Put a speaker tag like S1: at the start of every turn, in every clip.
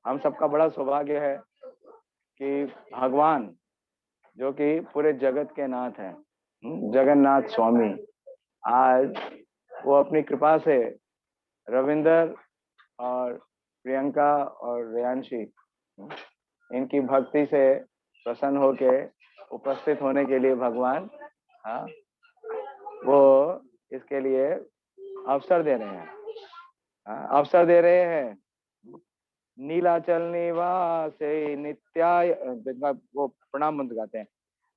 S1: हम सबका बड़ा सौभाग्य है कि भगवान जो कि पूरे जगत के नाथ हैं, जगन्नाथ स्वामी, आज वो अपनी कृपा से रविंदर और प्रियंका और रेयांशी इनकी भक्ति से प्रसन्न होके उपस्थित होने के लिए भगवान, हाँ, वो इसके लिए अवसर दे रहे हैं, अवसर दे रहे हैं। नीलाचल निवासे नित्याय, वो प्रणाम मंत्र गाते हैं।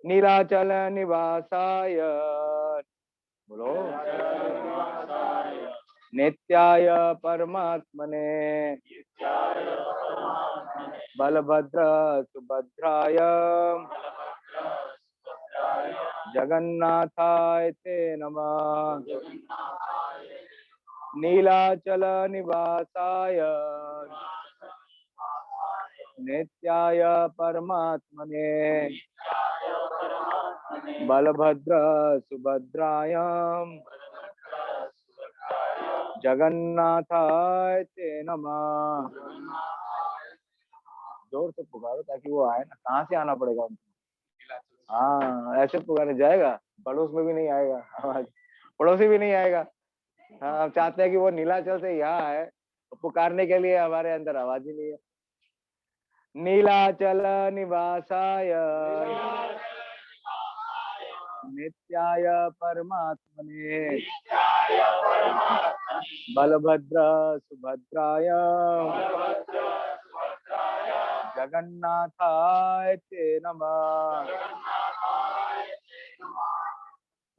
S1: नीलाचल निवासाय, बोलो, नित्याय परमात्मने, बलभद्र सुभद्राय, जगन्नाथाय ते नमः। नीलाचल निवासाय, नित्याय परमात्मने, बलभद्र सुभद्राय, जगन्नाथाय ते नमः। जोर से पुकारो ताकि वो आए ना। कहाँ से आना पड़ेगा उनको? हाँ, ऐसे पुकारे जाएगा, पड़ोस में भी नहीं आएगा आवाज, पड़ोसी भी नहीं आएगा। हाँ, हम चाहते हैं कि वो नीलाचल से यहाँ आए, तो पुकारने के लिए हमारे अंदर आवाज ही नहीं है। नीलाचल निवासाय, नित्याय परमात्मने, बलभद्र सुभद्राय, जगन्नाथाय ते नमः।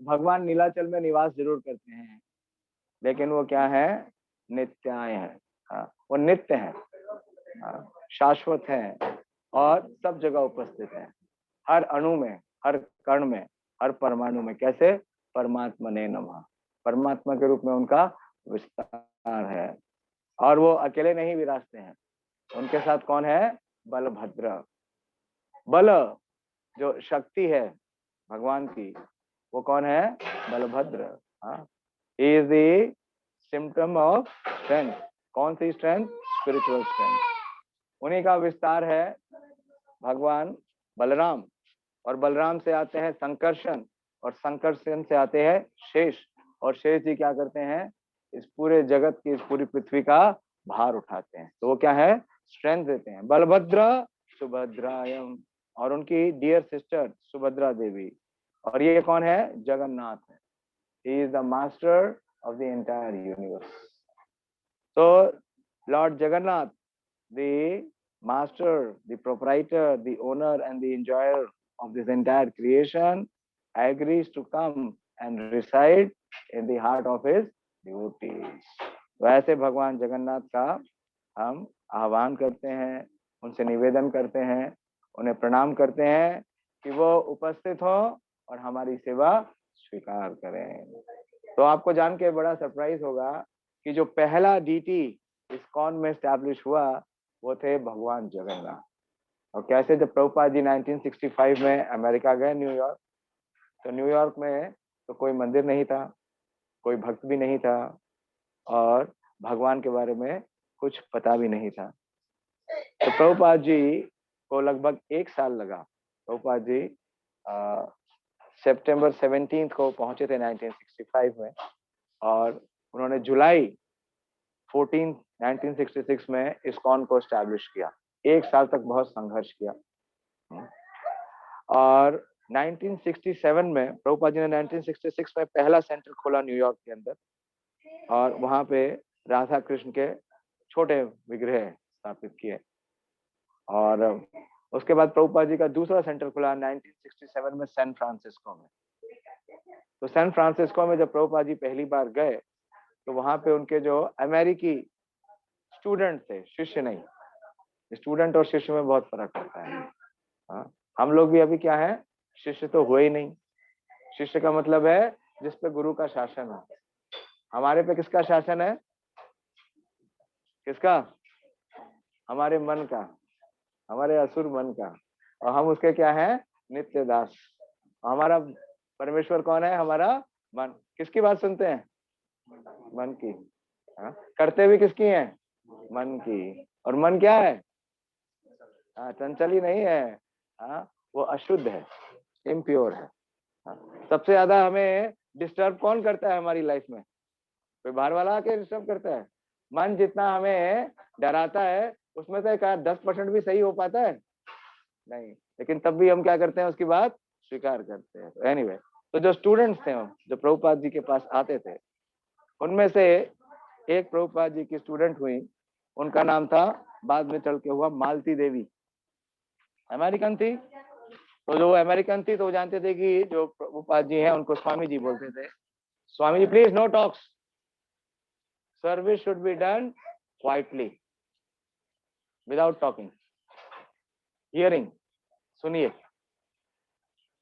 S1: भगवान नीलाचल में निवास जरूर करते हैं, लेकिन वो क्या है? नित्याय है। हाँ, वो नित्य है, शाश्वत है और सब जगह उपस्थित है, हर अणु में, हर कण में, हर परमाणु में। कैसे? परमात्मा ने नमः, परमात्मा के रूप में उनका विस्तार है। और वो अकेले नहीं विराजते हैं, उनके साथ कौन है? बलभद्र। बल जो शक्ति है भगवान की, वो कौन है? Balabhadra. He is the symptom of strength. कौन सी स्ट्रेंथ? Spiritual strength. उन्हीं का विस्तार है भगवान बलराम, और बलराम से आते हैं संकर्षण, और संकर्षण से आते हैं शेष, और शेष जी क्या करते हैं? इस पूरे जगत की, इस पूरी पृथ्वी का भार उठाते हैं। तो वो क्या है? स्ट्रेंथ देते हैं। बलभद्र सुभद्रायम, और उनकी डियर सिस्टर सुभद्रा देवी। और ये कौन है? जगन्नाथ है। He is the master of the entire universe. तो lord Jagannath, the master, the proprietor, the owner and the enjoyer of this entire creation, agrees to come and reside in the heart of his devotees. वैसे भगवान जगन्नाथ का हम आह्वान करते हैं, उनसे निवेदन करते हैं, उन्हें प्रणाम करते हैं कि वो उपस्थित हो और हमारी सेवा स्वीकार करें। तो आपको जान के बड़ा सरप्राइज होगा कि जो पहला डीटी इस्कॉन में स्टैब्लिश हुआ वो थे भगवान जगन्नाथ। और कैसे? जब प्रभुपाद जी 1965 में अमेरिका गए, न्यूयॉर्क, तो न्यूयॉर्क में तो कोई मंदिर नहीं था, कोई भक्त भी नहीं था, और भगवान के बारे में कुछ पता भी नहीं था। तो प्रभुपाद जी को लगभग 1 साल लगा। प्रभुपाद जी सितंबर 17 को पहुंचे थे 1965 में, और उन्होंने जुलाई 14 1966 में इस्कॉन को स्टैब्लिश किया। 1 साल तक बहुत संघर्ष किया। और 1967 में प्रभुपाद जी ने 1966 में पहला सेंटर खोला न्यूयॉर्क के अंदर, और वहां पे राधा कृष्ण के छोटे विग्रह स्थापित किए। और उसके बाद प्रभुपाद जी का दूसरा सेंटर खुला 1967 में सैन फ्रांसिस्को में। तो सैन फ्रांसिस्को में जब प्रभुपाद जी पहली बार गए, तो वहां पे उनके जो अमेरिकी स्टूडेंट थे, शिष्य नहीं, स्टूडेंट और शिष्य में बहुत फर्क होता है। हाँ, हम लोग भी अभी क्या है? शिष्य तो हुए ही नहीं। शिष्य का मतलब है जिस पे गुरु का शासन है। हमारे पे किसका शासन है? किसका? हमारे मन का, हमारे असुर मन का। और हम उसके क्या है? नित्य दास। हमारा परमेश्वर कौन है? हमारा मन। किसकी बात सुनते हैं? मन की। करते भी किसकी है? मन की। और मन क्या है? हाँ, चंचल ही नहीं है, हाँ, वो अशुद्ध है, इम्प्योर है। हाँ, सबसे ज्यादा हमें डिस्टर्ब कौन करता है हमारी लाइफ में? कोई बाहर वाला आके डिस्टर्ब करता है? मन जितना हमें डराता है उसमें से क्या 10% भी सही हो पाता है? नहीं। लेकिन तब भी हम क्या करते हैं, उसकी बात स्वीकार करते हैं। तो एनीवे, तो जो स्टूडेंट्स थे जो प्रभुपाद जी के पास आते थे, उनमें से एक प्रभुपाद जी की स्टूडेंट हुई, उनका नाम था, बाद में चल के हुआ, मालती देवी। अमेरिकन थी। तो जो अमेरिकन थी तो वो जानते थे कि जो प्रभुपाद जी हैं उनको स्वामी जी बोलते थे। Swami ji please no talks, service should be done quietly, without talking, hearing, सुनिए।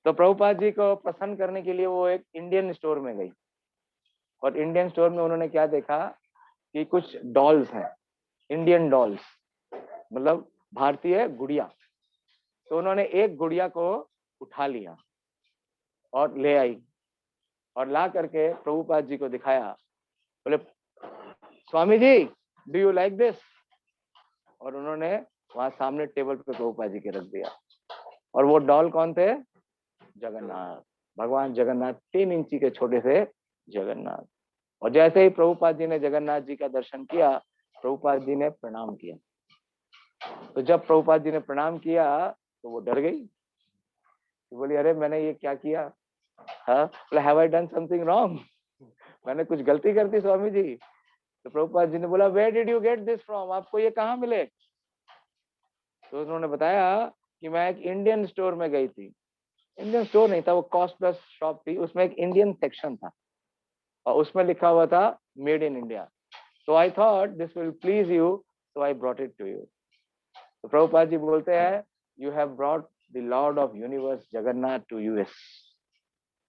S1: तो प्रभुपाद जी को प्रसन्न करने के लिए वो एक इंडियन स्टोर में गई, और इंडियन स्टोर में उन्होंने क्या देखा कि कुछ डॉल्स हैं, इंडियन डॉल्स, मतलब भारतीय गुड़िया। तो उन्होंने एक गुड़िया को उठा लिया और ले आई, और ला करके प्रभुपाद जी को दिखाया। बोले, Swami ji do you like this? और उन्होंने वहां सामने टेबल पे प्रभुपाद जी के रख दिया। और वो डॉल कौन थे? जगन्नाथ, भगवान जगन्नाथ, 3 इंची के छोटे से जगन्नाथ। और जैसे ही प्रभुपाद जी ने जगन्नाथ जी का दर्शन किया, प्रभुपाद जी ने प्रणाम किया। तो जब प्रभुपाद जी ने प्रणाम किया तो वो डर गई, तो बोली, अरे मैंने ये क्या किया? हाँ, बोले, have I done something wrong? मैंने कुछ गलती कर दी स्वामी जी? तो प्रभुपाद जी ने बोला, where did you get this from? आपको ये कहाँ मिले? तो उन्होंने बताया कि मैं एक इंडियन स्टोर में गई थी। इंडियन स्टोर नहीं था, वो कॉस्ट प्लस शॉप थी, उसमें एक इंडियन सेक्शन था और उसमें लिखा हुआ था मेड इन इंडिया। तो I thought this will please you, so I brought it to you. तो प्रभुपाद जी बोलते हैं, you have brought the lord of universe Jagannath to US.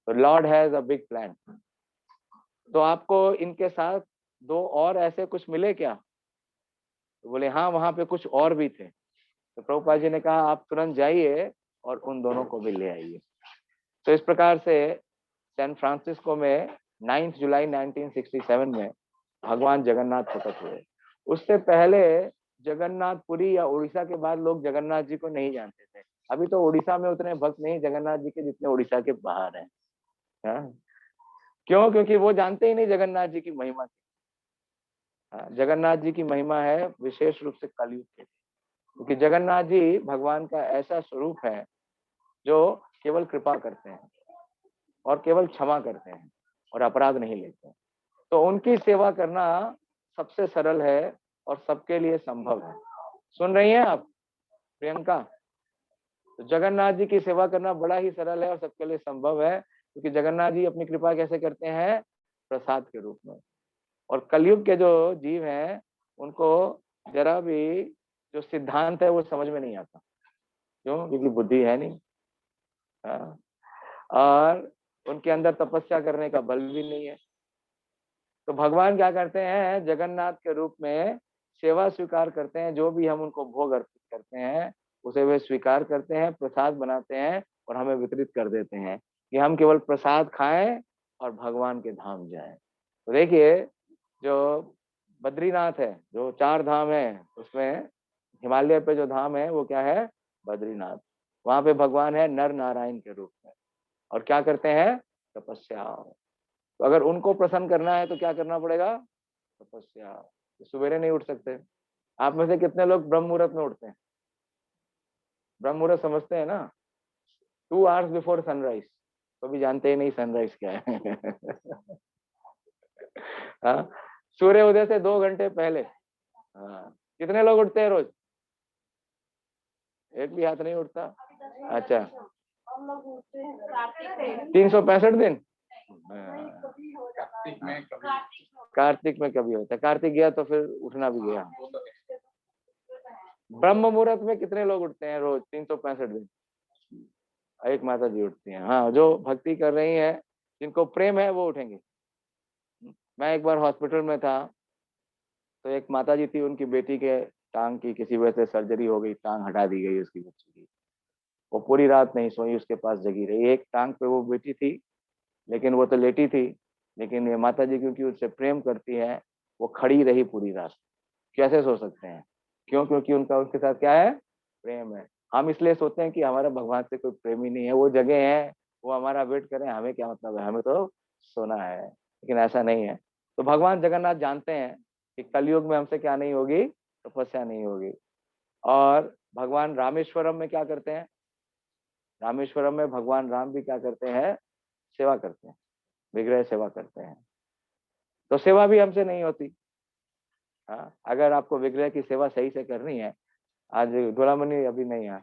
S1: तो lord has a big plan. तो आपको इनके साथ 2 और ऐसे कुछ मिले क्या? तो बोले, हाँ, वहां पे कुछ और भी थे। तो प्रभुपाद जी ने कहा, आप तुरंत जाइए और उन दोनों को भी ले आइए। तो इस प्रकार से सैन फ्रांसिस्को में 9 जुलाई 1967 में भगवान जगन्नाथ प्रकट हुए। उससे पहले जगन्नाथपुरी या उड़ीसा के बाद लोग जगन्नाथ जी को नहीं जानते थे। अभी तो उड़ीसा में उतने भक्त नहीं जगन्नाथ जी के जितने उड़ीसा के बाहर हैं। हाँ? क्यों? क्योंकि वो जानते ही नहीं जगन्नाथ जी की महिमा। हाँ, जगन्नाथ जी की महिमा है विशेष रूप से कलयुग के, क्योंकि जगन्नाथ जी भगवान का ऐसा स्वरूप है जो केवल कृपा करते हैं और केवल क्षमा करते हैं और अपराध नहीं लेते हैं। तो उनकी सेवा करना सबसे सरल है और सबके लिए संभव है। सुन रही हैं आप प्रियंका? तो जगन्नाथ जी की सेवा करना बड़ा ही सरल है और सबके लिए संभव है, क्योंकि जगन्नाथ जी अपनी कृपा कैसे करते हैं? प्रसाद के रूप में। और कलयुग के जो जीव हैं उनको जरा भी जो सिद्धांत है वो समझ में नहीं आता। क्यों? क्योंकि बुद्धि है नहीं। हाँ? और उनके अंदर तपस्या करने का बल भी नहीं है। तो भगवान क्या करते हैं? जगन्नाथ के रूप में सेवा स्वीकार करते हैं। जो भी हम उनको भोग अर्पित करते हैं उसे वे स्वीकार करते हैं, प्रसाद बनाते हैं और हमें वितरित कर देते हैं कि हम केवल प्रसाद खाएं और भगवान के धाम जाएं। तो देखिए, जो बद्रीनाथ है, जो 4 धाम है, उसमें हिमालय पे जो धाम है वो क्या है? बद्रीनाथ। वहां पे भगवान है नर नारायण के रूप में, और क्या करते हैं? तपस्या। तो अगर उनको प्रसन्न करना है तो क्या करना पड़ेगा? तपस्या। तो सवेरे नहीं उठ सकते। आप में से कितने लोग ब्रह्म मुहूर्त में उठते हैं? ब्रह्म मुहूर्त समझते हैं ना? 2 hours बिफोर सनराइज। तो भी जानते ही नहीं सनराइज क्या है। हाँ, सूर्य उदय से 2 घंटे पहले। हाँ, कितने लोग उठते हैं रोज? एक भी हाथ नहीं उठता? अच्छा, 365 दिन। कार्तिक में कभी होता है, कार्तिक गया तो फिर उठना भी गया। ब्रह्म मुहूर्त में कितने लोग उठते हैं रोज 365 दिन? एक माता जी उठती हैं। हाँ, जो भक्ति कर रही हैं, जिनको प्रेम है वो उठेंगे। मैं एक बार हॉस्पिटल में था, तो एक माता जी थी, उनकी बेटी के टांग की किसी वजह से सर्जरी हो गई, टांग हटा दी गई उसकी बच्ची की। वो पूरी रात नहीं सोई, उसके पास जगी रही। एक टांग पे वो बेटी थी, लेकिन वो तो लेटी थी, लेकिन ये माता जी क्योंकि उससे प्रेम करती है, वो खड़ी रही पूरी रात। कैसे सो सकते हैं? क्यों? क्योंकि उनका उसके साथ क्या है? प्रेम है। हम इसलिए सोचते हैं कि हमारा भगवान से कोई प्रेम ही नहीं है, वो जगह है, वो हमारा वेट करें, हमें क्या मतलब है, हमें तो सोना है। लेकिन ऐसा नहीं है। तो भगवान जगन्नाथ जानते हैं कि कलयुग में हमसे क्या नहीं होगी, तपस्या नहीं होगी। और भगवान रामेश्वरम में क्या करते हैं, रामेश्वरम में भगवान राम भी क्या करते हैं, सेवा करते हैं, विग्रह सेवा करते हैं। तो सेवा भी हमसे नहीं होती। हाँ, अगर आपको विग्रह की सेवा सही से करनी है, आज धोलामणि अभी नहीं है,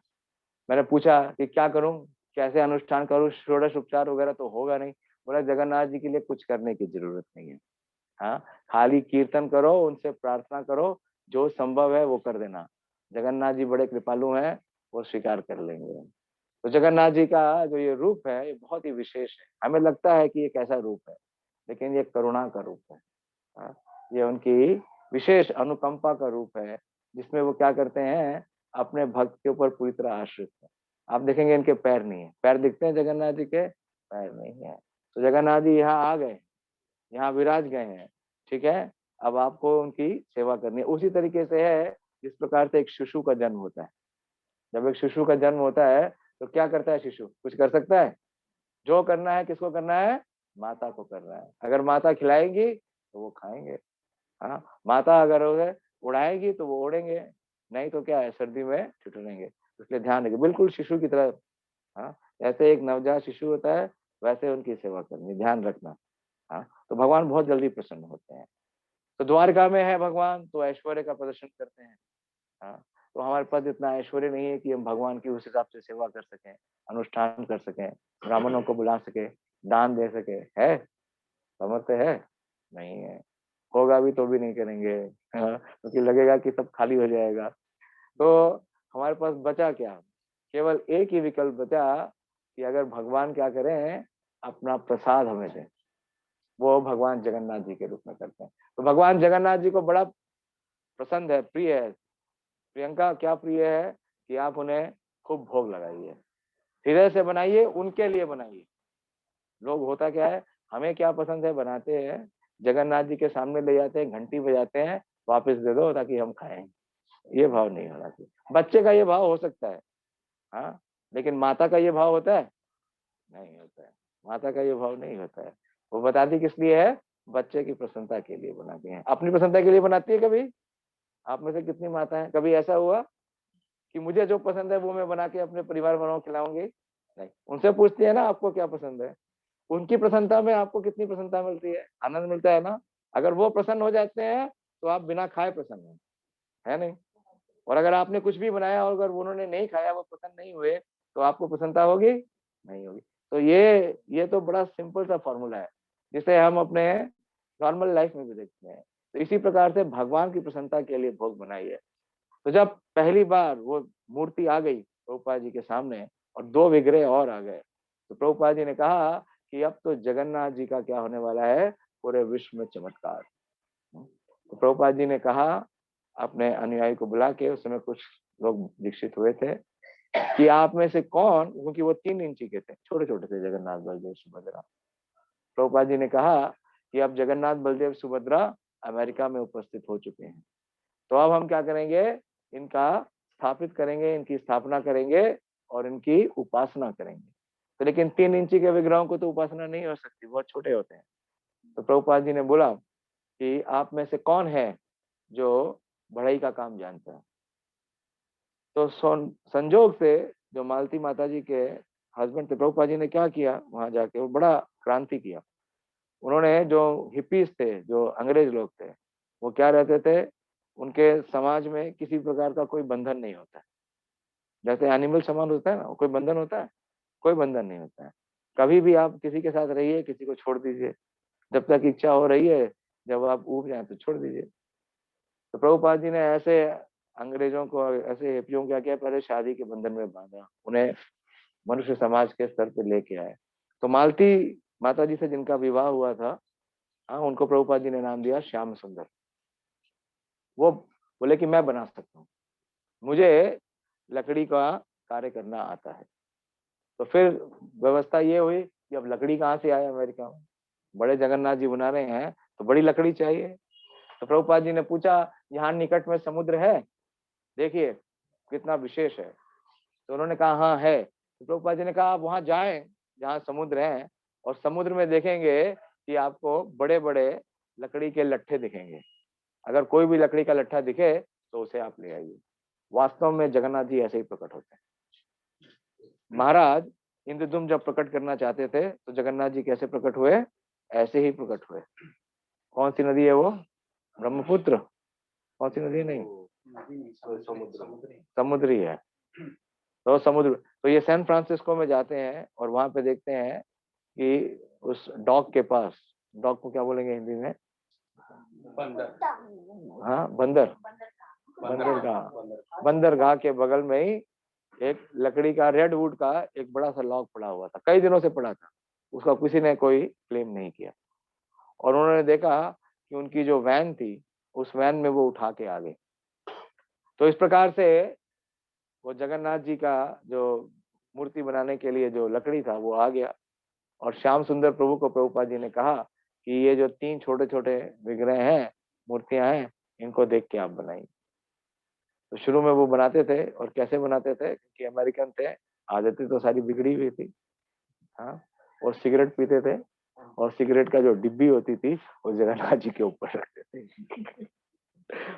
S1: मैंने पूछा कि क्या करूं, कैसे अनुष्ठान करूं, षोडश उपचार वगैरह तो होगा नहीं। बोला जगन्नाथ जी के लिए कुछ करने की जरूरत नहीं है। हाँ, खाली कीर्तन करो, उनसे प्रार्थना करो, जो संभव है वो कर देना। जगन्नाथ जी बड़े कृपालु हैं, वो स्वीकार कर लेंगे। तो जगन्नाथ जी का जो ये रूप है, ये बहुत ही विशेष है। हमें लगता है कि ये कैसा रूप है, लेकिन ये करुणा का रूप है। हाँ, ये उनकी विशेष अनुकंपा का रूप है, जिसमें वो क्या करते हैं, अपने भक्त के ऊपर पूरी तरह आश्रित है। आप देखेंगे इनके पैर नहीं है, पैर दिखते हैं जगन्नाथ जी के, पैर नहीं है। तो जगन्नाथ जी यहाँ आ गए, यहाँ विराज गए हैं, ठीक है। अब आपको उनकी सेवा करनी है। उसी तरीके से है जिस प्रकार से एक शिशु का जन्म होता है। जब एक शिशु का जन्म होता है तो क्या करता है शिशु, कुछ कर सकता है? जो करना है किसको करना है, माता को करना है। अगर माता खिलाएगी तो वो खाएंगे। हाँ, माता अगर उसे उड़ाएगी तो वो उड़ेंगे, नहीं तो क्या है, सर्दी में ठिठुरेंगे। इसलिए ध्यान रखिए, बिल्कुल शिशु की तरह। हाँ, जैसे एक नवजात शिशु होता है, वैसे उनकी सेवा करनी, ध्यान रखना। हाँ, तो भगवान बहुत जल्दी प्रसन्न होते हैं। तो द्वारका में है भगवान, तो ऐश्वर्य का प्रदर्शन करते हैं। हाँ, तो हमारे पास इतना ऐश्वर्य नहीं है कि हम भगवान की उस हिसाब से सेवा कर सकें, अनुष्ठान कर सकें, ब्राह्मणों को बुला सके, दान दे सके। है सामर्थ्य है? नहीं है। होगा भी तो भी नहीं करेंगे। हाँ, क्योंकि लगेगा कि सब खाली हो जाएगा। तो हमारे पास बचा क्या, केवल एक ही विकल्प बचा कि अगर भगवान क्या करें, अपना प्रसाद हमें दें। वो भगवान जगन्नाथ जी के रूप में करते हैं। तो भगवान जगन्नाथ जी को बड़ा पसंद है, प्रिय है। प्रियंका क्या प्रिय है कि आप उन्हें खूब भोग लगाइए, हृदय से बनाइए, उनके लिए बनाइए। लोग होता क्या है, हमें क्या पसंद है बनाते हैं, जगन्नाथ जी के सामने ले जाते हैं, घंटी बजाते हैं, वापस दे दो ताकि हम खाएं। ये भाव नहीं होना चाहिए। बच्चे का ये भाव हो सकता है, हाँ, लेकिन माता का ये भाव होता है, नहीं होता है। माता का ये भाव नहीं होता है। वो बताती किस लिए है, बच्चे की प्रसन्नता के लिए बनाती हैं। अपनी प्रसन्नता के लिए बनाती है कभी? आप में से कितनी माता है, कभी ऐसा हुआ कि मुझे जो पसंद है वो मैं बना के अपने परिवार वालों को खिलाऊंगी? नहीं, उनसे पूछती है ना आपको क्या पसंद है। उनकी प्रसन्नता में आपको कितनी प्रसन्नता मिलती है, आनंद मिलता है ना। अगर वो प्रसन्न हो जाते हैं तो आप बिना खाए प्रसन्न है नहीं। और अगर आपने कुछ भी बनाया और अगर उन्होंने नहीं खाया, वो पसंद नहीं हुए, तो आपको प्रसन्नता होगी? नहीं होगी। तो ये तो बड़ा सिंपल सा फॉर्मूला है, जिसे हम अपने नॉर्मल लाइफ में भी देखते हैं। तो इसी प्रकार से भगवान की प्रसन्नता के लिए भोग बनाइए। तो जब पहली बार वो मूर्ति आ गई प्रभुपाद जी के सामने और दो विग्रह और आ गए, तो प्रभुपाद जी ने कहा कि अब तो जगन्नाथ जी का क्या होने वाला है, पूरे विश्व में चमत्कार। तो प्रभुपाद जी ने कहा, अपने अनुयायी को बुला के, उस समय कुछ लोग दीक्षित हुए थे, कि आप में से कौन, क्योंकि वो 3 इंची के थे, छोटे छोटे थे जगन्नाथ बलदेव सुभद्रा। प्रभुपाद जी ने कहा कि अब जगन्नाथ बलदेव सुभद्रा अमेरिका में उपस्थित हो चुके हैं। तो अब हम क्या करेंगे, इनका स्थापित करेंगे, इनकी स्थापना करेंगे और इनकी उपासना करेंगे। तो लेकिन 3 इंची के विग्रहों को तो उपासना नहीं हो सकती, बहुत छोटे होते हैं। तो प्रभुपाद जी ने बोला कि आप में से कौन है जो बढ़ई का काम जानता है। तो संजोग से जो मालती माता जी के हस्बैंड थे, प्रभुपाद जी ने क्या किया, वहां जाके वो बड़ा क्रांति किया। उन्होंने, जो हिप्पीज थे, जो अंग्रेज लोग थे, वो क्या रहते थे, उनके समाज में किसी प्रकार का कोई बंधन नहीं होता है। जैसे एनिमल समाज होता है ना, कोई बंधन होता है? कोई बंधन नहीं होता है। कभी भी आप किसी के साथ रहिए, किसी को छोड़ दीजिए, जब तक इच्छा हो रही है, जब आप ऊब जाए तो छोड़ दीजिए। तो प्रभुपाद जी ने ऐसे अंग्रेजों को, ऐसे हिप्पियों को क्या किया, पहले शादी के बंधन में बांधा, उन्हें मनुष्य समाज के स्तर पे लेके आए। तो मालती माता जी से जिनका विवाह हुआ था, हाँ, उनको प्रभुपाद जी ने नाम दिया श्याम सुंदर। वो बोले कि मैं बना सकता हूँ, मुझे लकड़ी का कार्य करना आता है। तो फिर व्यवस्था ये हुई कि अब लकड़ी कहाँ से आए, अमेरिका में बड़े जगन्नाथ जी बना रहे हैं तो बड़ी लकड़ी चाहिए। तो प्रभुपाद जी ने पूछा, यहाँ निकट में समुद्र है? देखिए, कितना विशेष है। तो उन्होंने कहा हाँ है। तो प्रभुपाद जी ने कहा आप वहां जाएं जहाँ समुद्र है, और समुद्र में देखेंगे कि आपको बड़े बड़े लकड़ी के लट्ठे दिखेंगे। अगर कोई भी लकड़ी का लट्ठा दिखे तो उसे आप ले आइए। वास्तव में जगन्नाथ जी ऐसे ही प्रकट होते हैं। महाराज इंद्रदुम्न जब प्रकट करना चाहते थे तो जगन्नाथ जी कैसे प्रकट हुए? ऐसे ही प्रकट हुए। कौन सी नदी है वो? ब्रह्मपुत्र? कौन सी नदी? नहीं, समुद्री है। तो समुद्र, तो ये सैन फ्रांसिस्को में जाते हैं और वहां पे देखते हैं कि उस डॉक के पास, डॉक को क्या बोलेंगे हिंदी में? हाँ, बंदर, बंदरगाह के बगल में ही एक लकड़ी का, रेड वुड का एक बड़ा सा लॉग पड़ा हुआ था, कई दिनों से पड़ा था। उसका किसी ने कोई क्लेम नहीं किया, और उन्होंने देखा कि उनकी जो वैन थी उस वैन में वो उठा के आ गए। तो इस प्रकार से वो जगन्नाथ जी का जो मूर्ति बनाने के लिए जो लकड़ी था वो आ गया। और श्याम सुंदर प्रभु को प्रभुपाद जी ने कहा कि ये जो 3 छोटे छोटे विग्रह हैं, मूर्तियां हैं, इनको देख के आप बनाइए। तो शुरू में वो बनाते थे, और कैसे बनाते थे, क्योंकि अमेरिकन थे, आदतें तो सारी बिगड़ी हुई थी। हाँ, और सिगरेट पीते थे, और सिगरेट का जो डिब्बी होती थी वो जगन्नाथ जी के ऊपर रखते थे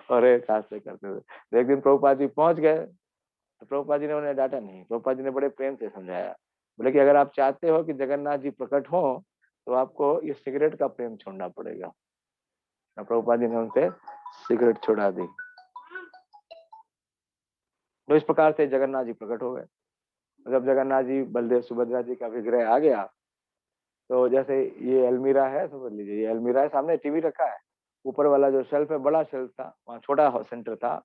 S1: और एक हाथ से करते थे। तो एक दिन प्रभुपाद जी पहुंच गए, तो प्रभुपाद जी ने उन्हें डांटा नहीं। प्रभुपाद जी ने बड़े प्रेम से समझाया, बोले कि अगर आप चाहते हो कि जगन्नाथ जी प्रकट हो तो आपको ये सिगरेट का प्रेम छोड़ना पड़ेगा। तो प्रभुपाद जी ने उनसे सिगरेट छुड़ा दी। तो इस प्रकार से जगन्नाथ जी प्रकट हो गए। जब जगन्नाथ जी, बलदेव सुभद्रा जी का विग्रह आ गया, तो जैसे ये अलमीरा है, समझ लीजिए ये अलमीरा है, सामने टीवी रखा है, ऊपर वाला जो शेल्फ है, बड़ा शेल्फ था, वहाँ छोटा सेंटर था,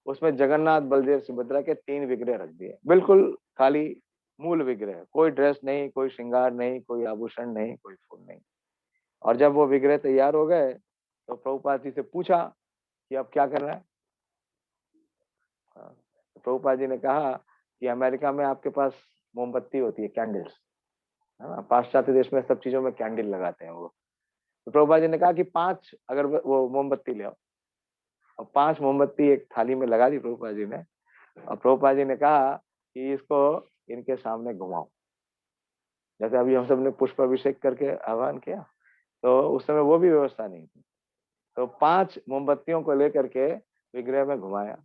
S1: उसमें जगन्नाथ बलदेव सुभद्रा के 3 विग्रह रख दिए, बिल्कुल खाली मूल विग्रह, कोई ड्रेस नहीं, कोई श्रृंगार नहीं, कोई आभूषण नहीं, कोई फूल नहीं। और जब वो विग्रह तैयार हो गए तो प्रभुपाद जी से पूछा कि अब क्या करना है। तो प्रभुपाद जी ने कहा कि अमेरिका में आपके पास मोमबत्ती होती है, कैंडल्स, है ना, पाश्चात्य देश में सब चीजों में कैंडल लगाते हैं वो। तो प्रभुपाद जी ने कहा कि 5 अगर वो मोमबत्ती ले आओ, और 5 मोमबत्ती एक थाली में लगा दी प्रभुपाद जी ने। और प्रभुपाद जी ने कहा कि इसको इनके सामने घुमाओ, जैसे अभी हम सब ने पुष्प अभिषेक करके आह्वान किया, तो उस समय वो भी व्यवस्था नहीं थी। तो 5 मोमबत्तियों को लेकर के विग्रह में घुमाया।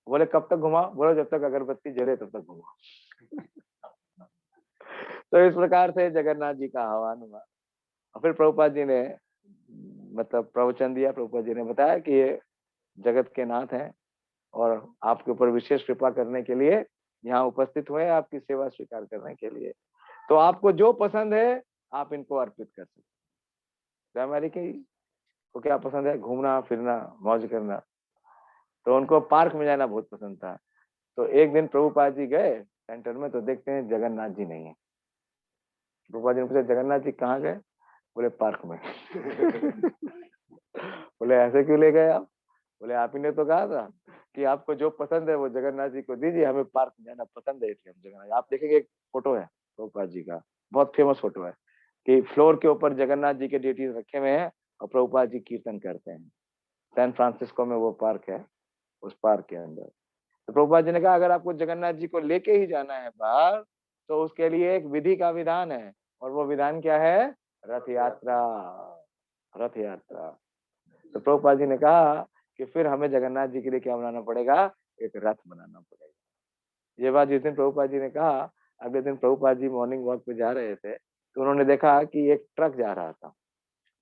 S1: बोले कब तक घुमाओ? बोले जब तक अगरबत्ती जले तब तक घुमाओ। तो इस प्रकार से जगन्नाथ जी का आह्वान हुआ। और फिर प्रभुपाद जी ने मतलब प्रवचन दिया। प्रभुपाद जी ने बताया कि ये जगत के नाथ हैं, और आपके ऊपर विशेष कृपा करने के लिए यहाँ उपस्थित हुए, आपकी सेवा स्वीकार करने के लिए। तो आपको जो पसंद है आप इनको अर्पित कर सकते हैं। तो अमेरिकी को क्या पसंद है? घूमना फिरना, मौज करना। तो उनको पार्क में जाना बहुत पसंद था। तो एक दिन प्रभुपाद जी गए सेंटर में, तो देखते हैं जगन्नाथ जी नहीं है। प्रभुपाद जी ने पूछा जगन्नाथ जी कहाँ गए? बोले पार्क में। बोले ऐसे क्यों ले गए आप? बोले आप ही ने तो कहा था कि आपको जो पसंद है वो जगन्नाथ जी को दीजिए, हमें पार्क में जाना पसंद है, इसलिए हम जगन्नाथ। आप देखेंगे एक फोटो है प्रभुपाद जी का, बहुत फेमस फोटो है, कि फ्लोर के ऊपर जगन्नाथ जी के डेटीज रखे हुए हैं और प्रभुपाद जी कीर्तन करते हैं। सैन फ्रांसिस्को में वो पार्क है, उस पार्क के अंदर। तो प्रभुपाद जी ने कहा अगर आपको जगन्नाथ जी को लेके ही जाना है बाहर, तो उसके लिए एक विधि का विधान है, और वो विधान क्या है? रथ यात्रा। रथ यात्रा। तो प्रभुपाद जी ने कहा कि फिर हमें जगन्नाथ जी के लिए क्या बनाना पड़ेगा? एक रथ बनाना पड़ेगा। ये बात जिस दिन प्रभुपाद जी ने कहा, अगले दिन प्रभुपाद जी मॉर्निंग वॉक पे जा रहे थे, तो उन्होंने देखा कि एक ट्रक जा रहा था।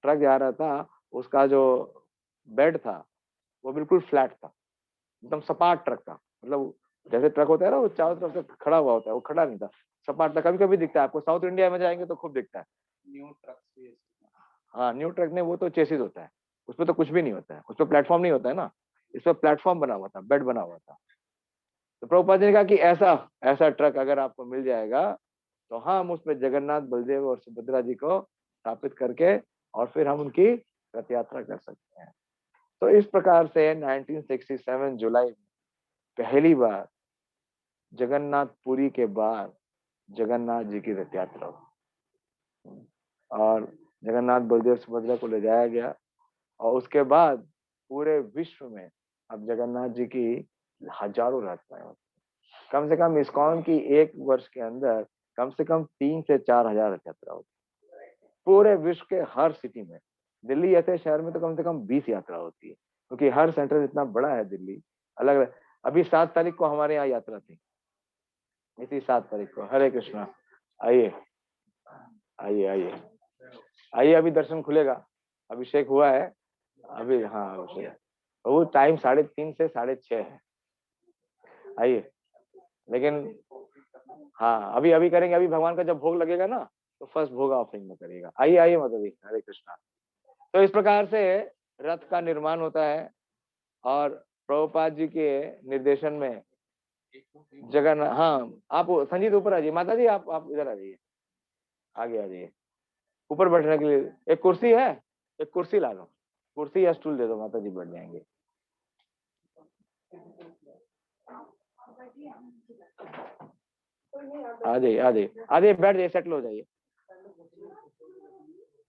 S1: ट्रक जा रहा था, उसका जो बेड था वो बिल्कुल फ्लैट था, एकदम सपाट ट्रक था। मतलब जैसे ट्रक होता है ना, वो चारों तरफ से खड़ा हुआ होता है, वो खड़ा नहीं था, सपाट था। कभी कभी दिखता है आपको, साउथ इंडिया में जाएंगे तो खूब दिखता है। न्यू ट्रक, हाँ न्यू ट्रक नहीं, वो तो चेसिस होता है, उसमें तो कुछ भी नहीं होता है, उसमें प्लेटफॉर्म नहीं होता है ना, इसमें प्लेटफॉर्म बना हुआ था, बेड बना हुआ था। तो प्रभुपाद जी ने कहा कि ऐसा ऐसा ट्रक अगर आपको मिल जाएगा तो हम उसमें जगन्नाथ बलदेव और सुभद्रा जी को स्थापित करके और फिर हम उनकी रथ यात्रा कर सकते हैं। तो इस प्रकार से 1967 जुलाई में पहली बार जगन्नाथ पुरी के बाद जगन्नाथ जी की रथ यात्रा हुई, और जगन्नाथ बलदेव सुभद्रा को ले जाया गया। और उसके बाद पूरे विश्व में अब जगन्नाथ जी की हजारों यात्राएं होती हैं। कम से कम इस्कॉन की एक वर्ष के अंदर कम से कम 3 से 4 हजार यात्रा होती है पूरे विश्व के हर सिटी में। दिल्ली ऐसे शहर में तो कम से कम 20 यात्रा होती है, क्योंकि हर सेंटर इतना बड़ा है दिल्ली। अलग अलग, अभी 7 तारीख को हमारे यहाँ यात्रा थी, इसी 7 तारीख को। हरे कृष्णा। आइए आइए आइए आइए, अभी दर्शन खुलेगा, अभिषेक हुआ है अभी। हाँ अभिषेक, वो टाइम 3:30 से 6:30 है। आइए, लेकिन हाँ अभी अभी करेंगे, अभी भगवान का जब भोग लगेगा ना तो फर्स्ट भोग ऑफरिंग में करिएगा। आइए आइए माता जी, हरे कृष्णा। तो इस प्रकार से रथ का निर्माण होता है, और प्रभुपाद जी के निर्देशन में जगन्नाथ, हाँ आप संजीत ऊपर आ जाइए, माता जी आप इधर आ जाइए, आगे आ जाइए। ऊपर बैठने के लिए एक कुर्सी है, एक कुर्सी ला दो, कुर्सी या स्टूल दे दो, माता जी बैठ जाएंगे। आ जाइए आ जाइए आ जाइए, बैठ जाइए, सेटल हो जाइए।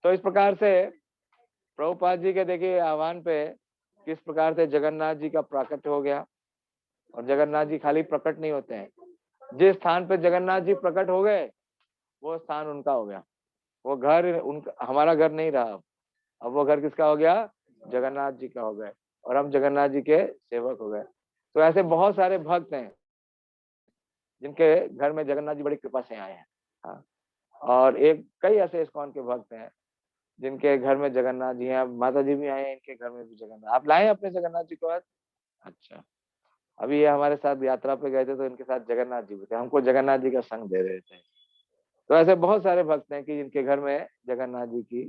S1: तो इस प्रकार से प्रभुपाद जी के देखिए आह्वान पे किस प्रकार से जगन्नाथ जी का प्राकट हो गया। और जगन्नाथ जी खाली प्रकट नहीं होते हैं, जिस स्थान पे जगन्नाथ जी प्रकट हो गए वो स्थान उनका हो गया। वो घर उनका, हमारा घर नहीं रहा। अब वो घर किसका हो गया? जगन्नाथ जी का हो गए, और हम जगन्नाथ जी के सेवक हो गए। तो ऐसे बहुत सारे भक्त हैं जिनके घर में जगन्नाथ जी बड़ी कृपा से आए हैं। हाँ, और एक कई ऐसे इस्कॉन के भक्त हैं जिनके घर में जगन्नाथ जी हैं। माता जी भी आए हैं, इनके घर में भी जगन्नाथ। आप लाए अपने जगन्नाथ जी को आज? अच्छा, अभी ये हमारे साथ यात्रा पे गए थे तो इनके साथ जगन्नाथ जी भी थे, हमको जगन्नाथ जी का संग दे रहे थे। तो ऐसे बहुत सारे भक्त हैं कि जिनके घर में जगन्नाथ जी की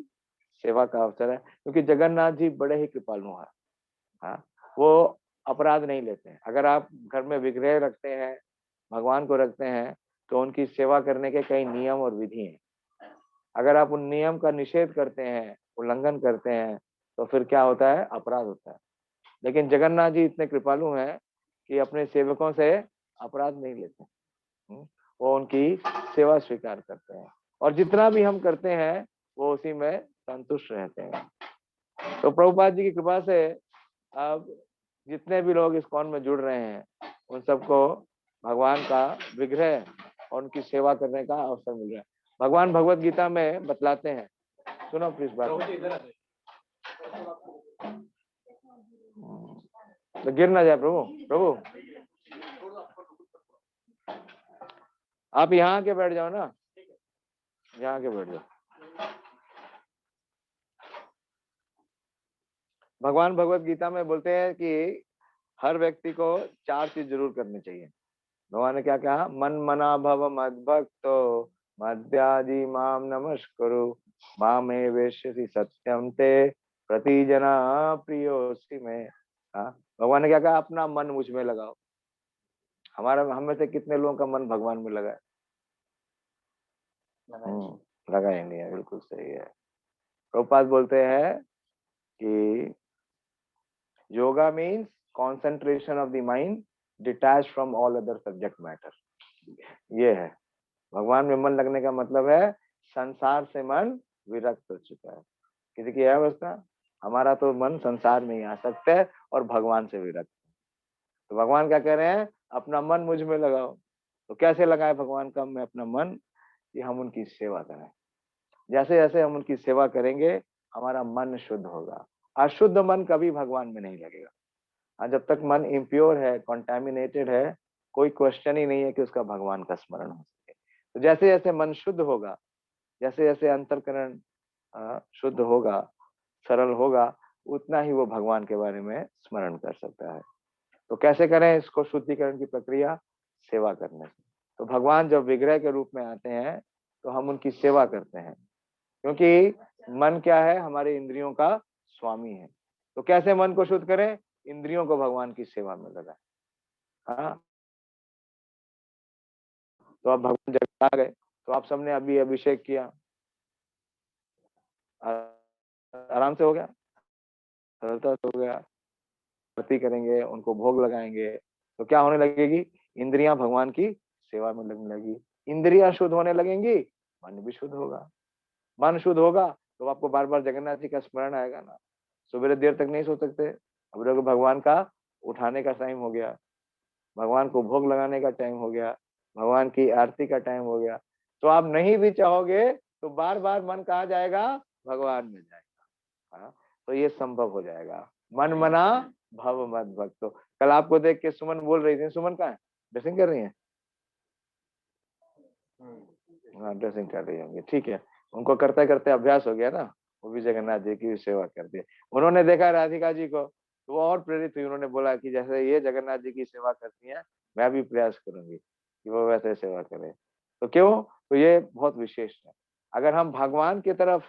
S1: सेवा का अवसर है, क्योंकि जगन्नाथ जी बड़े ही कृपालु हैं। हाँ, वो अपराध नहीं लेते हैं। अगर आप घर में विग्रह रखते हैं, भगवान को रखते हैं, तो उनकी सेवा करने के कई नियम और विधि हैं। अगर आप उन नियम का निषेध करते हैं, उल्लंघन करते हैं, तो फिर क्या होता है? अपराध होता है। लेकिन जगन्नाथ जी इतने कृपालु हैं कि अपने सेवकों से अपराध नहीं लेते। वो उनकी सेवा स्वीकार करते हैं, और जितना भी हम करते हैं वो उसी में संतुष्ट रहते हैं। तो प्रभुपाद जी की कृपा से अब जितने भी लोग इस्कॉन में जुड़ रहे हैं उन सबको भगवान का विग्रह और उनकी सेवा करने का अवसर मिल रहा है। भगवान भगवत गीता में बतलाते हैं, सुनो प्लीज बात, तो गिर ना जाए। प्रभु प्रभु आप यहाँ के बैठ जाओ ना, यहाँ के बैठ जाओ। भगवान भगवत गीता में बोलते हैं कि हर व्यक्ति को 4 चीज जरूर करनी चाहिए। भगवान ने क्या कहा? मन मना भव मद भक्तो मद्याजी माम नमस्कुरु मामे वेश्यसि सत्यम ते प्रतिजना प्रियोसि में। हाँ, भगवान ने क्या कहा? अपना मन मुझ में लगाओ। हमारा, हम में से कितने लोगों का मन भगवान में लगा है? लगा ही नहीं है। बिल्कुल सही है। प्रभुपाद बोलते हैं कि yoga means concentration of the mind detached from all other subject matter। ये है, भगवान में मन लगने का मतलब है संसार से मन विरक्त हो चुका है। किसी की है अवस्था? हमारा तो मन संसार में ही आ सकता है और भगवान से विरक्त। तो भगवान क्या कह रहे हैं? अपना मन मुझ में लगाओ। तो कैसे लगाए भगवान का में अपना मन? कि हम उनकी सेवा करें। जैसे जैसे हम उनकी सेवा करेंगे हमारा मन शुद्ध होगा। अशुद्ध मन कभी भगवान में नहीं लगेगा। हाँ, जब तक मन इम्प्योर है, कॉन्टेमिनेटेड है, कोई क्वेश्चन ही नहीं है कि उसका भगवान का स्मरण हो सके। तो जैसे जैसे मन शुद्ध होगा, जैसे जैसे अंतःकरण शुद्ध होगा, सरल होगा, उतना ही वो भगवान के बारे में स्मरण कर सकता है। तो कैसे करें इसको शुद्धिकरण की प्रक्रिया? सेवा करने से। तो भगवान जब विग्रह के रूप में आते हैं तो हम उनकी सेवा करते हैं, क्योंकि मन क्या है? हमारे इंद्रियों का स्वामी है। तो कैसे मन को शुद्ध करें? इंद्रियों को भगवान की सेवा में लगाएं। हाँ, तो आप भगवान जब आ गए तो आप सबने अभी अभिषेक किया, आराम से हो गया, सरलता से हो गया। आरती करेंगे, उनको भोग लगाएंगे, तो क्या होने लगेगी? इंद्रियां भगवान की सेवा में लगने लगी। इंद्रियां शुद्ध होने लगेंगी, मन भी शुद्ध होगा। मन शुद्ध होगा तो आपको बार बार जगन्नाथ जी का स्मरण आएगा ना। सुबह देर तक नहीं सो सकते, अब देखो भगवान का उठाने का टाइम हो गया। भगवान को भोग लगाने का टाइम हो गया, भगवान की आरती का टाइम हो गया, तो आप नहीं भी चाहोगे तो बार बार मन कहाँ जाएगा, भगवान में जाएगा। हाँ, तो ये संभव हो जाएगा। मन मना भव मत भक्तो। कल आपको देख के सुमन बोल रही थी, सुमन कहाँ है, ड्रेसिंग कर रही है? हाँ, ड्रेसिंग कर रही होंगी, ठीक है। उनको करते करते अभ्यास हो गया ना, वो भी जगन्नाथ जी की सेवा करती है। उन्होंने देखा राधिका जी को, तो वो और प्रेरित हुई, उन्होंने बोला कि जैसे ये जगन्नाथ जी की सेवा करती हैं, मैं भी प्रयास करूंगी कि वो वैसे सेवा करे। तो क्यों, तो ये बहुत विशेष है। अगर हम भगवान की तरफ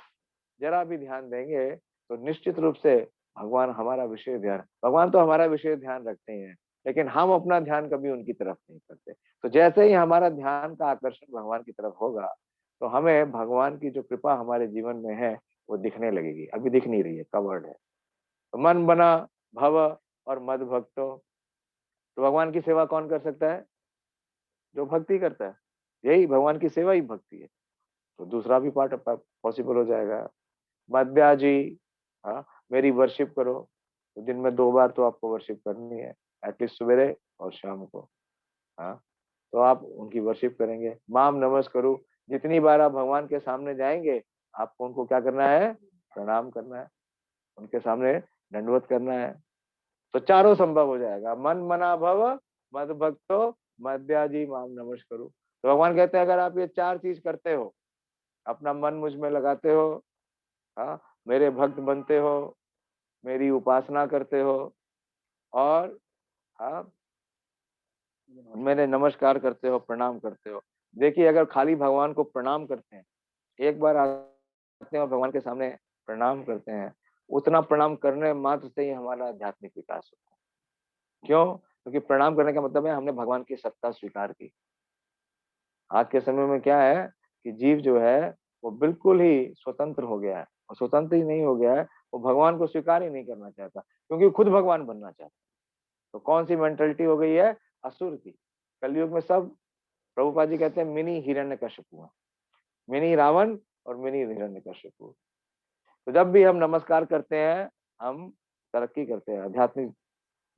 S1: जरा भी ध्यान देंगे तो निश्चित रूप से भगवान हमारा विशेष ध्यान, भगवान तो हमारा विशेष ध्यान रखते हैं, लेकिन हम अपना ध्यान कभी उनकी तरफ नहीं करते। तो जैसे ही हमारा ध्यान का आकर्षण भगवान की तरफ होगा, तो हमें भगवान की जो कृपा हमारे जीवन में है वो दिखने लगेगी। अभी दिख नहीं रही है, कवर्ड है। तो मन बना भव और मद भक्तो। तो भगवान की सेवा कौन कर सकता है, जो भक्ति करता है। यही भगवान की सेवा ही भक्ति है। तो दूसरा भी पार्ट पॉसिबल हो जाएगा। मध्या जी, हाँ, मेरी वर्शिप करो। तो दिन में 2 बार तो आपको वर्शिप करनी है, एटलीस्ट सवेरे और शाम को। हाँ, तो आप उनकी वर्शिप करेंगे। माम नमस् करो, जितनी बार आप भगवान के सामने जाएंगे, आपको उनको क्या करना है, प्रणाम करना है, उनके सामने दंडवत करना है। तो चारों संभव हो जाएगा। मन मना भव मद भक्तो मध्याजी माम नमस् करो। तो भगवान कहते हैं अगर आप ये 4 चीज करते हो, अपना मन मुझ में लगाते हो, हाँ, मेरे भक्त बनते हो, मेरी उपासना करते हो, और हाँ, मेरे नमस्कार करते हो, प्रणाम करते हो। देखिए, अगर खाली भगवान को प्रणाम करते हैं, एक बार आते हैं और भगवान के सामने प्रणाम करते हैं, उतना प्रणाम करने मात्र से ही हमारा आध्यात्मिक विकास होता है। क्यों? क्योंकि प्रणाम करने का मतलब है हमने भगवान की सत्ता स्वीकार की। आज के समय में क्या है कि जीव जो है वो बिल्कुल ही स्वतंत्र हो गया है, और स्वतंत्र ही नहीं हो गया है, वो भगवान को स्वीकार ही नहीं करना चाहता, क्योंकि खुद भगवान बनना चाहता। तो कौन सी मेंटलिटी हो गई है, असुर की। कलयुग में सब, प्रभुपाद जी कहते हैं, मिनी हिरण्यकश्यपु है, मिनी रावण और मिनी हिरण्यकश्यपु। तो जब भी हम नमस्कार करते हैं, हम तरक्की करते हैं, आध्यात्मिक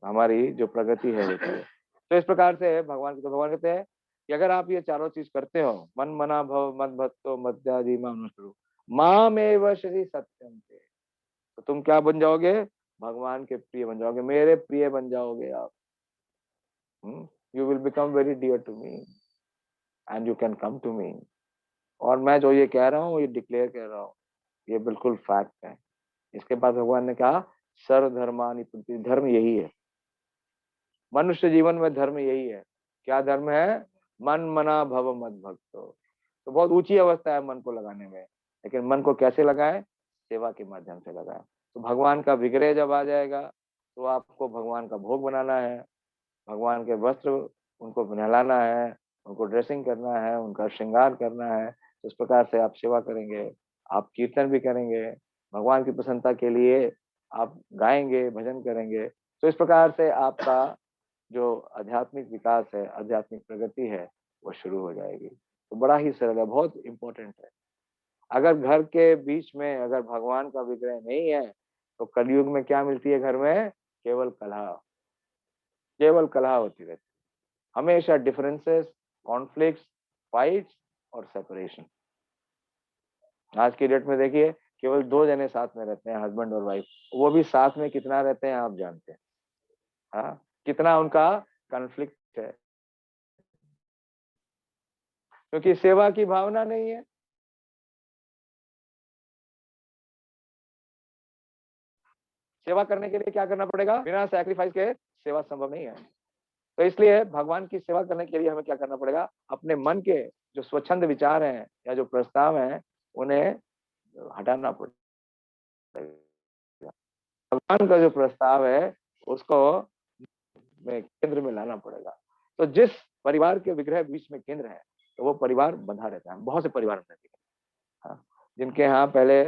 S1: हमारी जो प्रगति है होती है। तो इस प्रकार से भगवान कहते हैं कि अगर आप ये चारों चीज करते हो, मन मना भव मद भक्तो मध्याजी माम नमस्कुरु माम एव श्री सत्यम ते, तो तुम क्या बन जाओगे, भगवान के प्रिय बन जाओगे, मेरे प्रिय बन जाओगे आप। You will become very dear to me and you can come to me. और मैं जो ये कह रहा हूँ, ये डिक्लेयर कर रहा हूँ, ये बिल्कुल फैक्ट है। इसके बाद भगवान ने कहा सर्वधर्मानि प्रति, धर्म यही है, मनुष्य जीवन में धर्म यही है। क्या धर्म है, मन मना भव मद भक्तो। तो बहुत ऊंची अवस्था है मन को लगाने में, लेकिन मन को कैसे लगाए, सेवा के माध्यम से लगाए। तो भगवान का विग्रह जब आ जाएगा, तो आपको भगवान का भोग बनाना है, भगवान के वस्त्र उनको नहलाना है, उनको ड्रेसिंग करना है, उनका श्रृंगार करना है। तो इस प्रकार से आप सेवा करेंगे, आप कीर्तन भी करेंगे, भगवान की प्रसन्नता के लिए आप गाएंगे, भजन करेंगे। तो इस प्रकार से आपका जो आध्यात्मिक विकास है, आध्यात्मिक प्रगति है, वो शुरू हो जाएगी। तो बड़ा ही सरल है, बहुत इंपॉर्टेंट है। अगर घर के बीच में अगर भगवान का विग्रह नहीं है, तो कलयुग में क्या मिलती है घर में, केवल कलह, केवल कलह होती रहती है। हमेशा डिफरेंसेस, कॉन्फ्लिक्ट्स, फाइट्स और सेपरेशन। आज की डेट में देखिए, केवल 2 जने साथ में रहते हैं, हस्बैंड और वाइफ, वो भी साथ में कितना रहते हैं आप जानते हैं। हाँ, कितना उनका कॉन्फ्लिक्ट है, क्योंकि सेवा की भावना नहीं है। सेवा करने के लिए क्या करना पड़ेगा, बिना सैक्रिफाइस के सेवा संभव नहीं है। तो इसलिए भगवान की सेवा करने के लिए हमें क्या करना पड़ेगा, अपने मन के जो स्वच्छंद विचार हैं या जो प्रस्ताव हैं, उन्हें हटाना पड़ेगा। भगवान का जो प्रस्ताव है उसको में केंद्र में लाना पड़ेगा। तो जिस परिवार के विग्रह बीच में केंद्र है, तो वो परिवार बंधा रहता है। बहुत से परिवार में रहते हैं, हाँ, जिनके यहाँ पहले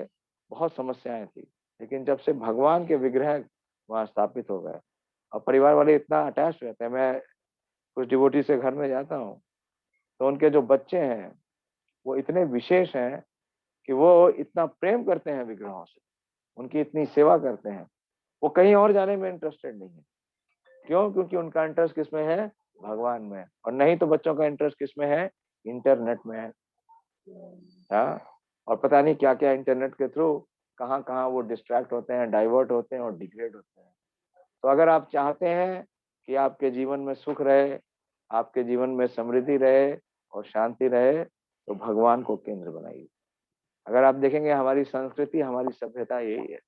S1: बहुत समस्याएं थी, लेकिन जब से भगवान के विग्रह वहां स्थापित हो गए, और परिवार वाले इतना अटैच रहते हैं। मैं कुछ डिवोटी से घर में जाता हूँ, तो उनके जो बच्चे हैं वो इतने विशेष हैं कि वो इतना प्रेम करते हैं विग्रहों से, उनकी इतनी सेवा करते हैं। वो कहीं और जाने में इंटरेस्टेड नहीं है। क्यों? क्योंकि उनका इंटरेस्ट किसमें है, भगवान में, और नहीं तो बच्चों का इंटरेस्ट किस में है? इंटरनेट में है। हाँ, और पता नहीं क्या क्या इंटरनेट के थ्रू कहाँ कहाँ वो डिस्ट्रैक्ट होते हैं, डाइवर्ट होते हैं और डिग्रेड होते हैं। तो अगर आप चाहते हैं कि आपके जीवन में सुख रहे, आपके जीवन में समृद्धि रहे और शांति रहे, तो भगवान को केंद्र बनाइए। अगर आप देखेंगे हमारी संस्कृति, हमारी सभ्यता यही है।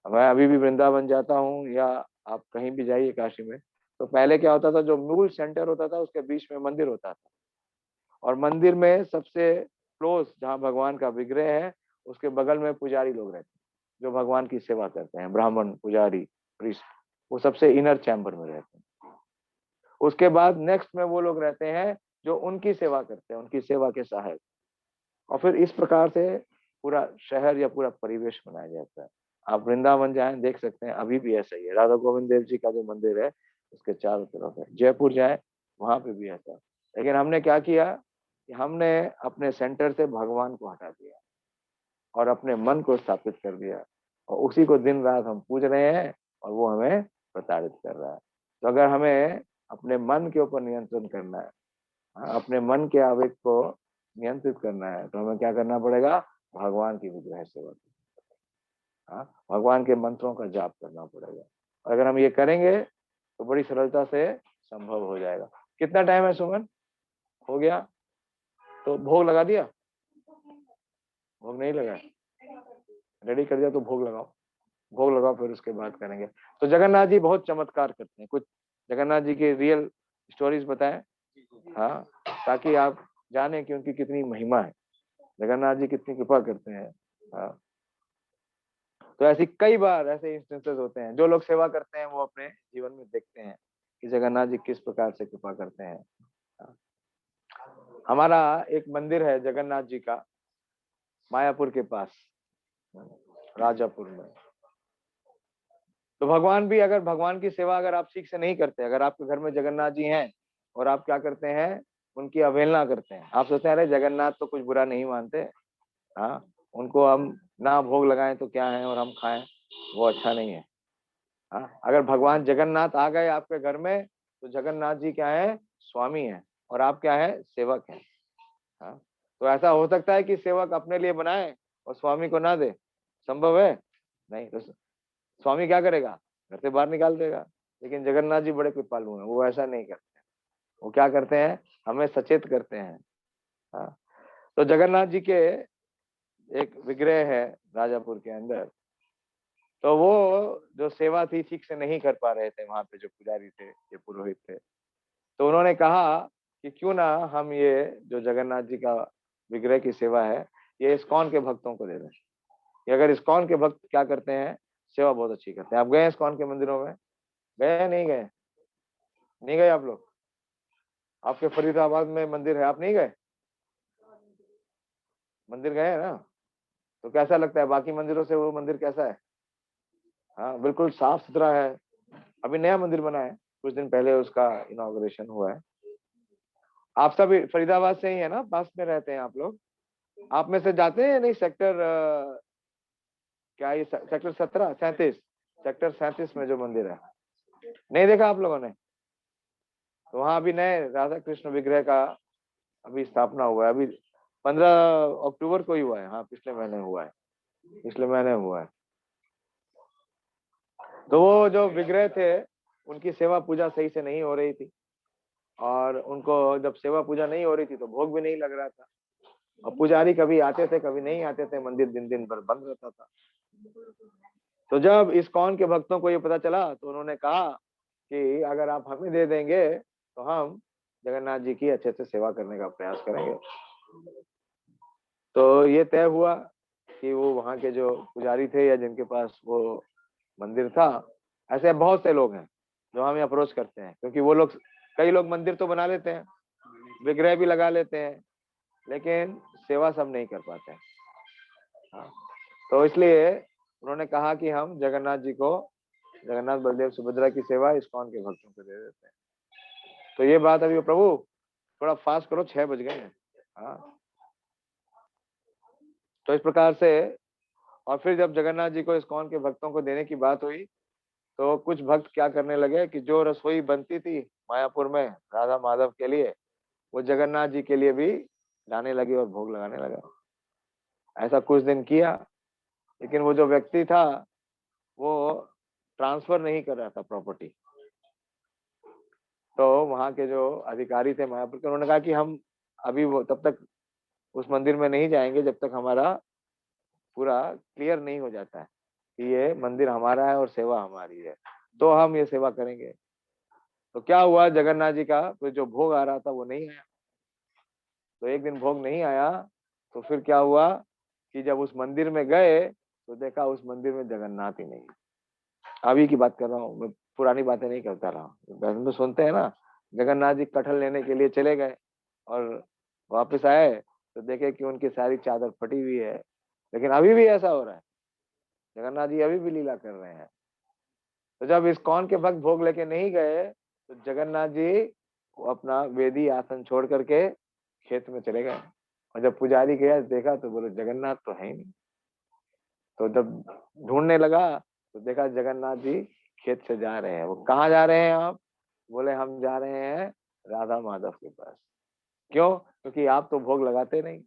S1: मैं अभी भी वृंदावन जाता हूँ या आप कहीं भी जाइए काशी में, तो पहले क्या होता था, जो मूल सेंटर होता था उसके बीच में मंदिर होता था, और मंदिर में सबसे क्लोज जहाँ भगवान का विग्रह है उसके बगल में पुजारी लोग रहते हैं जो भगवान की सेवा करते हैं, ब्राह्मण, पुजारी, प्रीस्ट, वो सबसे इनर चैम्बर में रहते हैं। उसके बाद नेक्स्ट में वो लोग रहते हैं जो उनकी सेवा करते हैं, उनकी सेवा के सहायक। और फिर इस प्रकार से पूरा शहर या पूरा परिवेश बनाया जाता है। आप वृंदावन जाएं, देख सकते हैं अभी भी ऐसा ही है। राधा गोविंद देव जी का जो मंदिर है उसके चारों तरफ है। जयपुर जाएं, वहां पे भी ऐसा। लेकिन हमने क्या किया कि हमने अपने सेंटर से भगवान को हटा दिया और अपने मन को स्थापित कर दिया, और उसी को दिन रात हम पूज रहे हैं और वो हमें प्रताड़ित कर रहा है। तो अगर हमें अपने मन के ऊपर नियंत्रण करना है, अपने मन के आवेग को नियंत्रित करना है, तो हमें क्या करना पड़ेगा? भगवान की विग्रह सेवा करनी। हाँ, भगवान के मंत्रों का जाप करना पड़ेगा। और अगर हम ये करेंगे तो बड़ी सरलता से संभव हो जाएगा। कितना टाइम है सुमन? हो गया? तो भोग लगा दिया? भोग नहीं लगा? रेडी कर दिया तो भोग लगाओ। भोग लगाओ, फिर उसके बाद करेंगे। तो जगन्नाथ जी बहुत चमत्कार करते हैं। कुछ जगन्नाथ जी की रियल स्टोरीज बताएं, हाँ, ताकि आप जाने कि उनकी कितनी महिमा है, जगन्नाथ जी कितनी कृपा करते हैं। हाँ, तो ऐसी कई बार ऐसे इंस्टेंसेस होते हैं, जो लोग सेवा करते हैं वो अपने जीवन में देखते हैं कि जगन्नाथ जी किस प्रकार से कृपा करते हैं। हाँ। हमारा एक मंदिर है जगन्नाथ जी का, मायापुर के पास, राजापुर में। तो भगवान भी, अगर भगवान की सेवा अगर आप ठीक से नहीं करते, अगर आपके घर में जगन्नाथ जी हैं और आप क्या करते हैं, उनकी अवहेलना करते हैं, आप सोचते हैं अरे जगन्नाथ तो कुछ बुरा नहीं मानते, हाँ, उनको हम ना भोग लगाएं तो क्या है और हम खाएं, वो अच्छा नहीं है। हाँ, अगर भगवान जगन्नाथ आ गए आपके घर में, तो जगन्नाथ जी क्या है? स्वामी है, और आप क्या है? सेवक है। हाँ, तो ऐसा हो सकता है कि सेवक अपने लिए बनाए और स्वामी को ना दे? संभव है? नहीं। तो स्वामी क्या करेगा? घर से बाहर निकाल देगा। लेकिन जगन्नाथ जी बड़े कृपालु हैं, वो ऐसा नहीं करते। वो क्या करते हैं? हमें सचेत करते हैं। हाँ, तो जगन्नाथ जी के एक विग्रह है राजापुर के अंदर। तो वो जो सेवा थी ठीक से नहीं कर पा रहे थे, वहां पे जो पुजारी थे, ये पुरोहित थे। तो उन्होंने कहा कि क्यों ना हम ये जो जगन्नाथ जी का विग्रह की सेवा है, ये इस्कॉन के भक्तों को दे दें। कि अगर इस्कॉन के भक्त क्या करते हैं? सेवा बहुत अच्छी करते हैं। आप गए इस्कॉन के मंदिरों में? गए? नहीं गए? नहीं गए आप लोग? आपके फरीदाबाद में मंदिर है, आप नहीं गए? मंदिर गए हैं ना? तो कैसा लगता है बाकी मंदिरों से? वो मंदिर कैसा है? हाँ, बिल्कुल साफ सुथरा है। अभी नया मंदिर बना है, कुछ दिन पहले उसका इनॉग्रेशन हुआ है। आप सब फरीदाबाद से ही है ना? पास में रहते हैं आप लोग? आप में से जाते हैं? नहीं, सेक्टर क्या, ये सेक्टर 17, 37, सेक्टर 37 में जो मंदिर है, नहीं देखा आप लोगों ने? तो वहाँ अभी नए राधा कृष्ण विग्रह का अभी स्थापना हुआ है। अभी 15 अक्टूबर को ही हुआ है। हाँ, पिछले महीने हुआ है, पिछले महीने हुआ है। तो वो जो विग्रह थे उनकी सेवा पूजा सही से नहीं हो रही थी, और उनको जब सेवा पूजा नहीं हो रही थी तो भोग भी नहीं लग रहा था, और पुजारी कभी आते थे कभी नहीं आते थे, मंदिर दिन दिन भर बंद रहता था। तो जब इस्कॉन के भक्तों को ये पता चला तो उन्होंने कहा कि अगर आप हमें दे देंगे तो हम जगन्नाथ जी की अच्छे से सेवा करने का प्रयास करेंगे। तो ये तय हुआ कि वो वहाँ के जो पुजारी थे या जिनके पास वो मंदिर था, ऐसे बहुत से लोग हैं जो हमें अप्रोच करते हैं, क्योंकि वो लोग, कई लोग मंदिर तो बना लेते हैं, विग्रह भी लगा लेते हैं, लेकिन सेवा सब नहीं कर पाते हैं। हाँ, तो इसलिए उन्होंने कहा कि हम जगन्नाथ जी को, जगन्नाथ बलदेव सुभद्रा की सेवा इस्कॉन के भक्तों को दे देते हैं। तो ये बात अभी, प्रभु थोड़ा फास्ट करो, 6 बज गए हैं। हाँ, तो इस प्रकार से, और फिर जब जगन्नाथ जी को इस्कॉन के भक्तों को देने की बात हुई, तो कुछ भक्त क्या करने लगे कि जो रसोई बनती थी मायापुर में राधा माधव के लिए, वो जगन्नाथ जी के लिए भी लाने लगे और भोग लगाने लगा। ऐसा कुछ दिन किया, लेकिन वो जो व्यक्ति था वो ट्रांसफर नहीं कर रहा था प्रॉपर्टी। तो वहां के जो अधिकारी थे मायापुर के, उन्होंने कहा कि हम अभी वो तब तक उस मंदिर में नहीं जाएंगे जब तक हमारा पूरा क्लियर नहीं हो जाता है कि ये मंदिर हमारा है और सेवा हमारी है, तो हम ये सेवा करेंगे। तो क्या हुआ, जगन्नाथ जी का तो जो भोग आ रहा था वो नहीं आया। तो एक दिन भोग नहीं आया, तो फिर क्या हुआ कि जब उस मंदिर में गए तो देखा उस मंदिर में जगन्नाथ ही नहीं। अभी की बात कर रहा हूँ मैं, पुरानी बातें नहीं करता रहा हूँ। वैसे तो सुनते हैं ना, जगन्नाथ जी कटहल लेने के लिए चले गए और वापस आए तो देखे कि उनकी सारी चादर फटी हुई है। लेकिन अभी भी ऐसा हो रहा है, जगन्नाथ जी अभी भी लीला कर रहे हैं। तो जब इस्कॉन के भक्त भोग लेके नहीं गए तो जगन्नाथ जी वो अपना वेदी आसन छोड़ करके खेत में चले गए। और जब पुजारी गया देखा तो बोले जगन्नाथ तो है ही नहीं। तो जब ढूंढने लगा तो देखा जगन्नाथ जी खेत से जा रहे हैं। वो कहाँ जा रहे हैं आप? बोले हम जा रहे हैं राधा माधव के पास। क्यों? क्योंकि आप तो भोग लगाते नहीं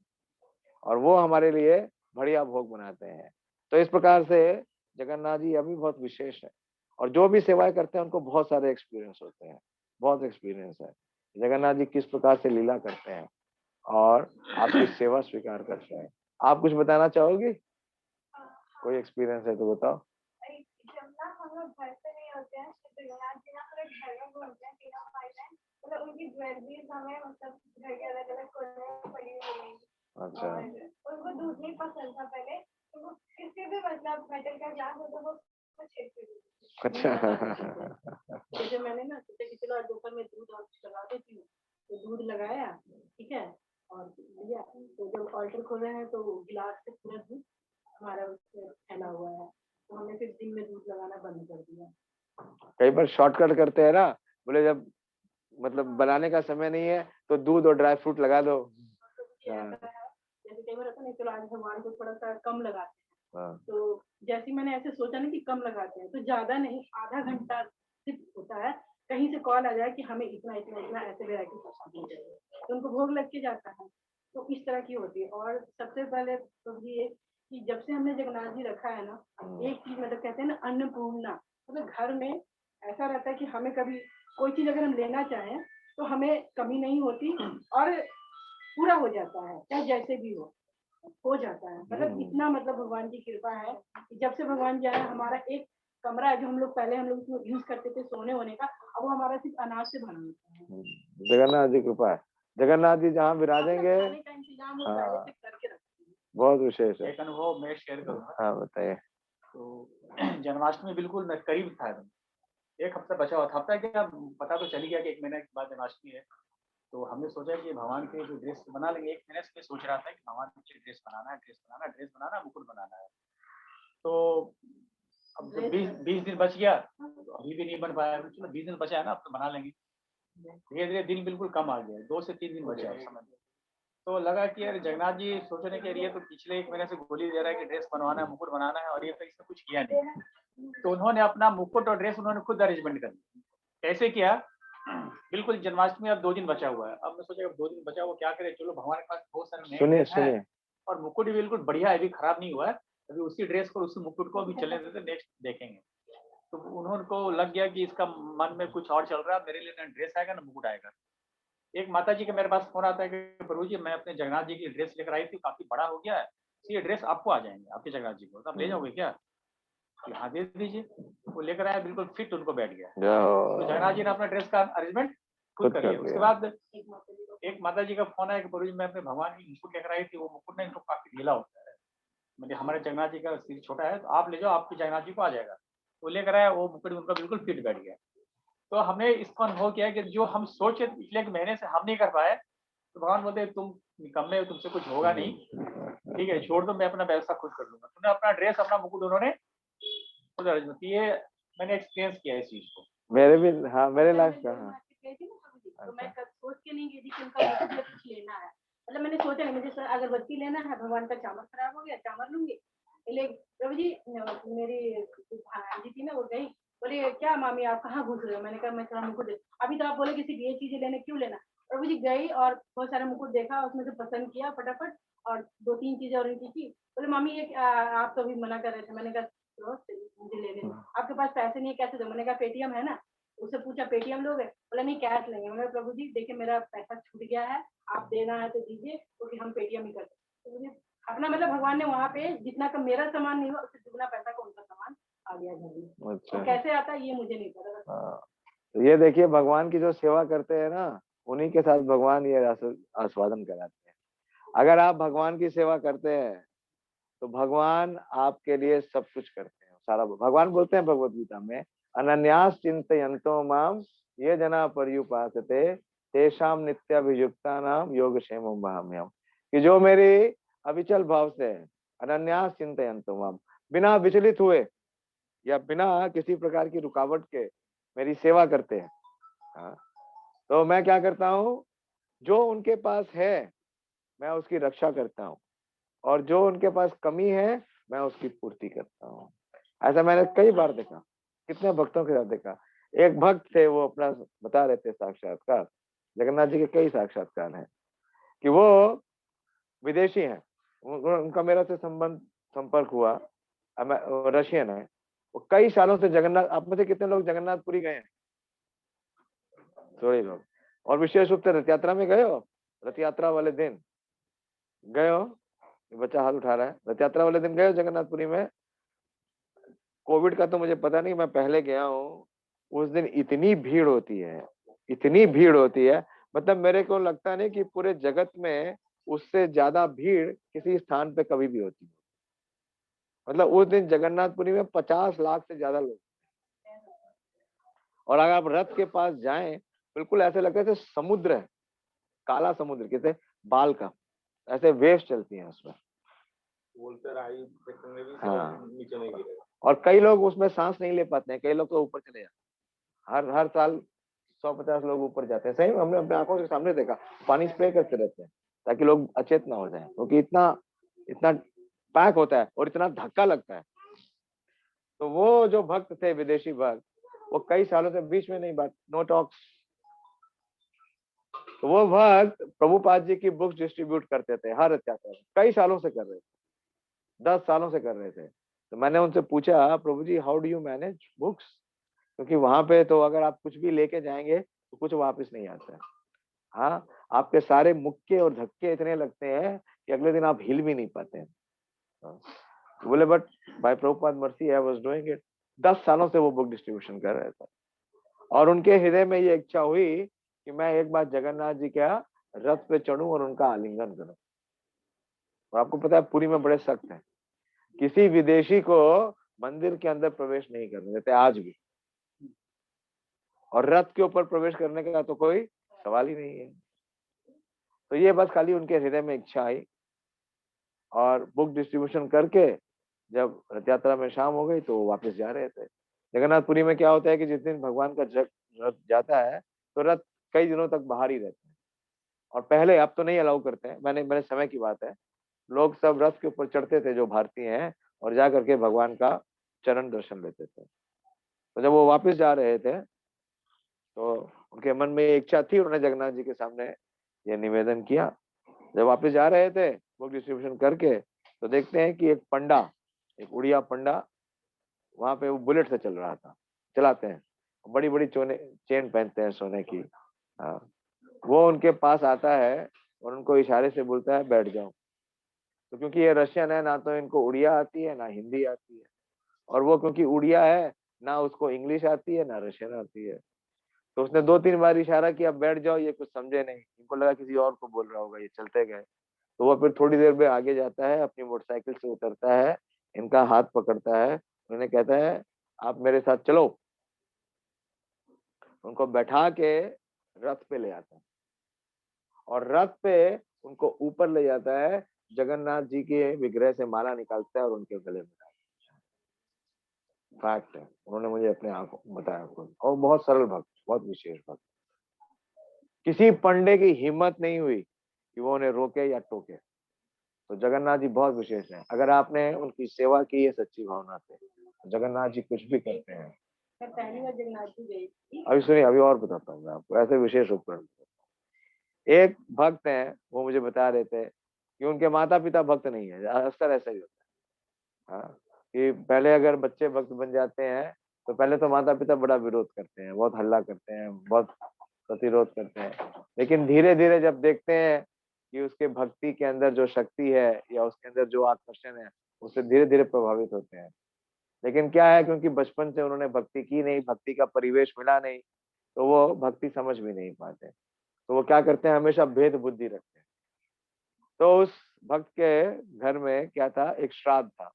S1: और वो हमारे लिए बढ़िया भोग बनाते हैं। तो इस प्रकार से जगन्नाथ जी अभी बहुत विशेष है और जो भी सेवाएं करते हैं उनको बहुत सारे एक्सपीरियंस होते हैं, बहुत एक्सपीरियंस है जगन्नाथ जी किस प्रकार से लीला करते हैं और आपकी सेवा स्वीकार करते हैं। आप कुछ बताना चाहोगे? कोई एक्सपीरियंस है तो बताओ।
S2: जब ना हम लोग घर पे नहीं होते हैं तो जगन्नाथ जी ना पूरे घर में घूमते हैं तीनों भाई बहन। मतलब उनकी ज्वेलरीज हमें मतलब घर के अलग अलग कोने में पड़ी हुई है।
S1: अच्छा।
S2: और उनको दूध नहीं पसंद था पहले, तो वो किसी भी मतलब मेटल का ग्लास होता वो छेड़ते थे।
S1: अच्छा।
S2: जैसे मैंने ना सोचा कि चलो आज दोपहर में दूध और लगा देती हूँ, तो दूध लगाया, ठीक है, और लिया। तो जब ऑल्टर खोल रहे हैं तो गिलास से पूरा दूध हमारा उसमें फैला हुआ है। तो हमने फिर दिन में दूध लगाना बंद कर दिया।
S1: कई बार शॉर्टकट करते हैं ना, बोले जब मतलब बनाने का समय नहीं है तो दूध और ड्राई फ्रूट लगा दो।
S2: जैसे कई बार होता है, चलो आज भगवान को थोड़ा सा कम लगाते हैं।
S1: हाँ।
S2: तो जैसे मैंने ऐसे सोचा ना कि कम लगाते हैं, तो ज्यादा नहीं, आधा घंटा सिर्फ होता है, कहीं से कॉल आ जाए कि हमें इतना इतना इतना ऐसे वेराइटी प्रसाद चाहिए, तो उनको भोग लग के जाता है। तो इस तरह की होती है। और सबसे पहले तो ये कि जब से हमने जगन्नाथ जी रखा है ना, एक चीज मतलब कहते हैं ना अन्नपूर्णा, मतलब घर में ऐसा रहता है कि हमें कभी कोई चीज अगर हम लेना चाहें तो हमें कमी नहीं होती और पूरा हो जाता है, चाहे जैसे भी हो जाता है। मतलब इतना मतलब भगवान की कृपा है कि जब से भगवान जी आए, हमारा एक कमरा है जो हम लोग पहले हम लोग यूज करते थे सोने होने का, अब वो हमारा सिर्फ अनाज से बना होता है।
S1: जगन्नाथ जी कृपा है, जगन्नाथ जी जहाँ विराजेंगे।
S2: खाने का इंतजाम वो पहले से करके रखते हैं।
S1: बहुत विशेष है।
S3: एक अनुभव मैं शेयर करूंगा।
S1: हाँ बताइए।
S3: तो जन्माष्टमी बिल्कुल करीब था, एक हफ्ता बचा हुआ था। हफ्ता क्या, पता तो चल गया कि 1 महीने के बाद जन्माष्टमी है। तो हमने सोचा कि भगवान के जो ड्रेस बना लेंगे। 1 महीने से सोच रहा था कि भगवान के ड्रेस बनाना है, ड्रेस बनाना, मुकुट बनाना है। तो अब जब 20 दिन बच गया तो अभी भी नहीं बन पाया। चलो 20 दिन बचा है ना, अब तो बना लेंगे। धीरे धीरे दिन बिल्कुल कम आ गया, 2 से 3 दिन बचा उस समय। तो लगा कि यार जगन्नाथ जी सोचने के लिए तो पिछले 1 महीने से गोली दे रहा है कि ड्रेस बनवाना है, मुकुट बनाना है, और ये तो इसने कुछ किया नहीं। तो उन्होंने अपना मुकुट और ड्रेस उन्होंने खुद अरेंजमेंट कर दिया। कैसे किया? बिल्कुल जन्माष्टमी अब 2 दिन बचा हुआ है। अब मैं सोचा 2 दिन बचा हुआ क्या करे, चलो भगवान के पास बहुत सारे नए ड्रेस है और मुकुट भी बिल्कुल बढ़िया है, अभी खराब नहीं हुआ है। अभी उसी ड्रेस को उसी मुकुट को अभी चलने देते, नेक्स्ट देखेंगे। तो उन्होंने को लग गया कि इसका मन में कुछ और चल रहा है, मेरे लिए ना ड्रेस आएगा ना मुकुट आएगा। एक माता जी का मेरे पास फोन आता है कि प्रभु जी मैं अपने जगन्नाथ जी की ड्रेस लेकर आई थी, काफी बड़ा हो गया है, तो ये ड्रेस आपको आ जाएंगे, आपके जगन्नाथ जी को, तो आप ले जाओगे क्या? हाँ दे दीजिए। वो लेकर आया, बिल्कुल फिट उनको बैठ गया। तो जगन्नाथ जी ने अपना ड्रेस का अरेंजमेंट खुद कर लिया। उसके बाद एक माता जी का फोन आया कि प्रभु जी मैं अपने भगवान की मुकुट लेकर आई थी, वो मुकुट ना इनको काफी ढीला होता है, मतलब हमारे जगन्नाथ जी का सिर छोटा है, तो आप ले जाओ, आपके जगन्नाथ जी को आ जाएगा। वो लेकर आया, वो मुकुट उनका बिल्कुल फिट बैठ गया। तो हमने इसको अनुभव किया कि जो हम सोचे पिछले 1 महीने से हम नहीं कर पाए, तो भगवान बोलते तुम निकम्मे हो, तुमसे कुछ होगा नहीं, ठीक है छोड़ दो, मैं अपना व्यवस्था खुद कर लूंगा। तुमने अपना ड्रेस अपना मुकुट उन्होंने खुद अरेंज किया। ये मैंने एक्सपीरियंस किया इस चीज को।
S1: मेरे भी, हाँ मेरे लाइफ का। हाँ
S2: तो मैं सोच के नहीं गई थी कि उनका मुकुट कुछ लेना है। मतलब मैंने सोचा नहीं, मुझे अगरबत्ती लेना है, भगवान का चामर खराब हो गया, चामर लूंगी। प्रभु जी मेरी भांजी थी ना, वो गई बोले क्या मामी आप कहाँ घुस रहे हो? मैंने कहा मैं थोड़ा मुकुट अभी तो आप बोले किसी ये चीजें लेने क्यों लेना? प्रभु जी गई और बहुत सारे मुकुट देखा, उसमें से पसंद किया फटाफट और 2-3 चीजें और उनकी की। बोले मामी ये आप तो अभी मना कर रहे थे। मैंने कहा "लो, मुझे लेने दो। आपके पास पैसे नहीं है कैसे दो? मैंने कहा पेटीएम है ना? उससे पूछा पेटीएम लोगे? बोला नहीं कैश लेंगे। मैंने कहा प्रभु जी देखिए मेरा पैसा छूट गया है, आप देना है तो दीजिए क्योंकि हम पेटीएम ही करते हैं। तो मुझे अपना मतलब भगवान ने वहाँ पे जितना का मेरा सामान नहीं हुआ उससे दुगना पैसा का उनका सामान आ गया घर में।
S1: अच्छा।
S2: और कैसे आता है ये मुझे नहीं पता।
S1: हाँ, तो ये देखिए भगवान की जो सेवा करते हैं ना, उन्हीं के साथ भगवान ये आस्वादन कराते हैं। अगर आप भगवान की सेवा करते हैं तो भगवान आपके लिए सब कुछ करते हैं। सारा भगवान बोलते हैं भगवत गीता में, अनन्यास चिंतयन्तो माम ये जना पर्युपासते तेषाम नित्याभियुक्ता नाम योगक्षेमम वहाम्यहम्। कि जो मेरे अविचल भाव से अनन्यास चिंतयन्तो माम, बिना विचलित हुए या बिना किसी प्रकार की रुकावट के मेरी सेवा करते हैं। हाँ, तो मैं क्या करता हूँ, जो उनके पास है मैं उसकी रक्षा करता हूँ, और जो उनके पास कमी है मैं उसकी पूर्ति करता हूँ। ऐसा मैंने कई बार देखा, कितने भक्तों के साथ देखा। एक भक्त थे, वो अपना बता रहे थे साक्षात्कार, जगन्नाथ जी के कई साक्षात्कार हैं, कि वो विदेशी हैं, उनका मेरा से संपर्क हुआ। वो रशियन है, वो कई सालों से जगन्नाथ, आप में से कितने लोग जगन्नाथपुरी गए हैं? थोड़े लोग। और विशेष रूप से रथ यात्रा में गए हो? रथ यात्रा वाले दिन गए हो? बच्चा हाथ उठा रहा है। रथ यात्रा वाले दिन गए हो जगन्नाथपुरी में? कोविड का तो मुझे पता नहीं, मैं पहले गया हूँ। उस दिन इतनी भीड़ होती है, इतनी भीड़ होती है, मतलब मेरे को लगता नहीं कि पूरे जगत में उससे ज्यादा भीड़ किसी स्थान पे कभी भी होती है। मतलब उस दिन जगन्नाथपुरी में 50 लाख से ज्यादा लोग, और अगर आप रथ के पास जाएं, बिल्कुल ऐसे लगता है जैसे समुद्र है, काला समुद्र, कैसे बाल का, ऐसे वेव्स चलती हैं उसमें। हाँ, नीचे नहीं गिरे। और कई लोग उसमें सांस नहीं ले पाते हैं, कई लोग तो ऊपर चले जाते हैं। हर हर साल 150 लोग ऊपर जाते हैं। सही में हमने अपने आंखों के सामने देखा, पानी स्प्रे करते रहते हैं ताकि लोग अचेत ना हो जाएं, क्योंकि इतना इतना पैक होता है और इतना धक्का लगता है। तो वो जो भक्त थे, विदेशी भक्त, वो कई सालों से बीच में नहीं बात, नो टॉक्स। तो वो भक्त प्रभुपाद जी की बुक्स डिस्ट्रीब्यूट करते थे हर यात्रा में, कई सालों से कर रहे थे, 10 सालों से कर रहे थे। तो मैंने उनसे पूछा, Prabhu ji how do you manage books, क्योंकि वहां पे तो अगर आप कुछ भी लेके जाएंगे तो कुछ वापस नहीं आता है। हाँ, आपके सारे मुक्के और धक्के इतने लगते हैं कि अगले दिन आप हिल भी नहीं पाते हैं। हाँ। तो बोले but by Prabhupada mercy I was doing it. 10 सालों से वो बुक डिस्ट्रीब्यूशन कर रहे थे, और उनके हृदय में ये इच्छा हुई कि मैं एक बार जगन्नाथ जी का रथ पे चढ़ूं और उनका आलिंगन करूं। और आपको पता है पुरी में बड़े सख्त हैं, किसी विदेशी को मंदिर के अंदर प्रवेश नहीं करने देते आज भी, और रथ के ऊपर प्रवेश करने का तो कोई सवाल ही नहीं है। तो ये बस खाली उनके हृदय में इच्छा आई, और बुक डिस्ट्रीब्यूशन करके जब रथ यात्रा में शाम हो गई तो वो वापस जा रहे थे। जगन्नाथपुरी में क्या होता है कि जिस दिन भगवान का रथ जाता है तो रथ कई दिनों तक बाहर ही रहते हैं। और पहले, अब तो नहीं अलाउ करते हैं, मैंने मेरे समय की बात है, लोग सब रथ के ऊपर चढ़ते थे जो भारतीय हैं, और जा करके भगवान का चरण दर्शन लेते थे। तो जब वो वापस जा रहे थे तो उनके मन में ये इच्छा थी, उन्होंने जगन्नाथ जी के सामने ये निवेदन किया। जब वापस जा रहे थे बुक डिस्ट्रीब्यूशन करके, तो देखते हैं कि एक पंडा, एक उड़िया पंडा वहां पे वो बुलेट से चल रहा था, चलाते हैं, बड़ी बड़ी चेन पहनते हैं सोने की। हाँ, वो उनके पास आता है और उनको इशारे से बोलता है बैठ जाओ। तो क्योंकि ये रशियन है, ना तो इनको उड़िया आती है ना हिंदी आती है, और वो क्योंकि उड़िया है, ना उसको इंग्लिश आती है ना रशियन आती है। तो उसने 2-3 बार इशारा किया बैठ जाओ, ये कुछ समझे नहीं, इनको लगा किसी और को बोल रहा होगा, ये चलते गए। तो वो फिर थोड़ी देर में आगे जाता है, अपनी मोटरसाइकिल से उतरता है, इनका हाथ पकड़ता है, उन्हें कहता है आप मेरे साथ चलो। उनको बैठा के रथ पे ले आता है, और रथ पे उनको ऊपर ले जाता है, जगन्नाथ जी के विग्रह से माला निकालता है और उनके गले में डालता है। फैक्ट है, उन्होंने मुझे अपने आंखों बताया खुद। और बहुत सरल भक्त, बहुत विशेष भक्त, किसी पंडे की हिम्मत नहीं हुई कि वो उन्हें रोके या टोके। तो जगन्नाथ जी बहुत विशेष हैं। अगर आपने उनकी सेवा की है सच्ची भावना से, जगन्नाथ जी कुछ भी करते हैं।
S2: मैं पहली बार जगन्नाथ जी गई थी।
S1: अभी सुनिए, अभी और बताता हूँ मैं आपको, ऐसे विशेष उपकरण। एक भक्त हैं, वो मुझे बता रहे थे कि उनके माता पिता भक्त नहीं है। अक्सर ऐसा ही होता है, हाँ, कि पहले अगर बच्चे भक्त बन जाते हैं तो पहले तो माता पिता बड़ा विरोध करते हैं, बहुत हल्ला करते हैं, बहुत प्रतिरोध करते हैं, लेकिन धीरे धीरे जब देखते हैं कि उसके भक्ति के अंदर जो शक्ति है या उसके अंदर जो आकर्षण है, उससे धीरे धीरे प्रभावित होते हैं। लेकिन क्या है, क्योंकि बचपन से उन्होंने भक्ति की नहीं, भक्ति का परिवेश मिला नहीं, तो वो भक्ति समझ भी नहीं पाते। तो वो क्या करते हैं, हमेशा भेद बुद्धि रखते हैं। तो उस भक्त के घर में क्या था, एक श्राद्ध था।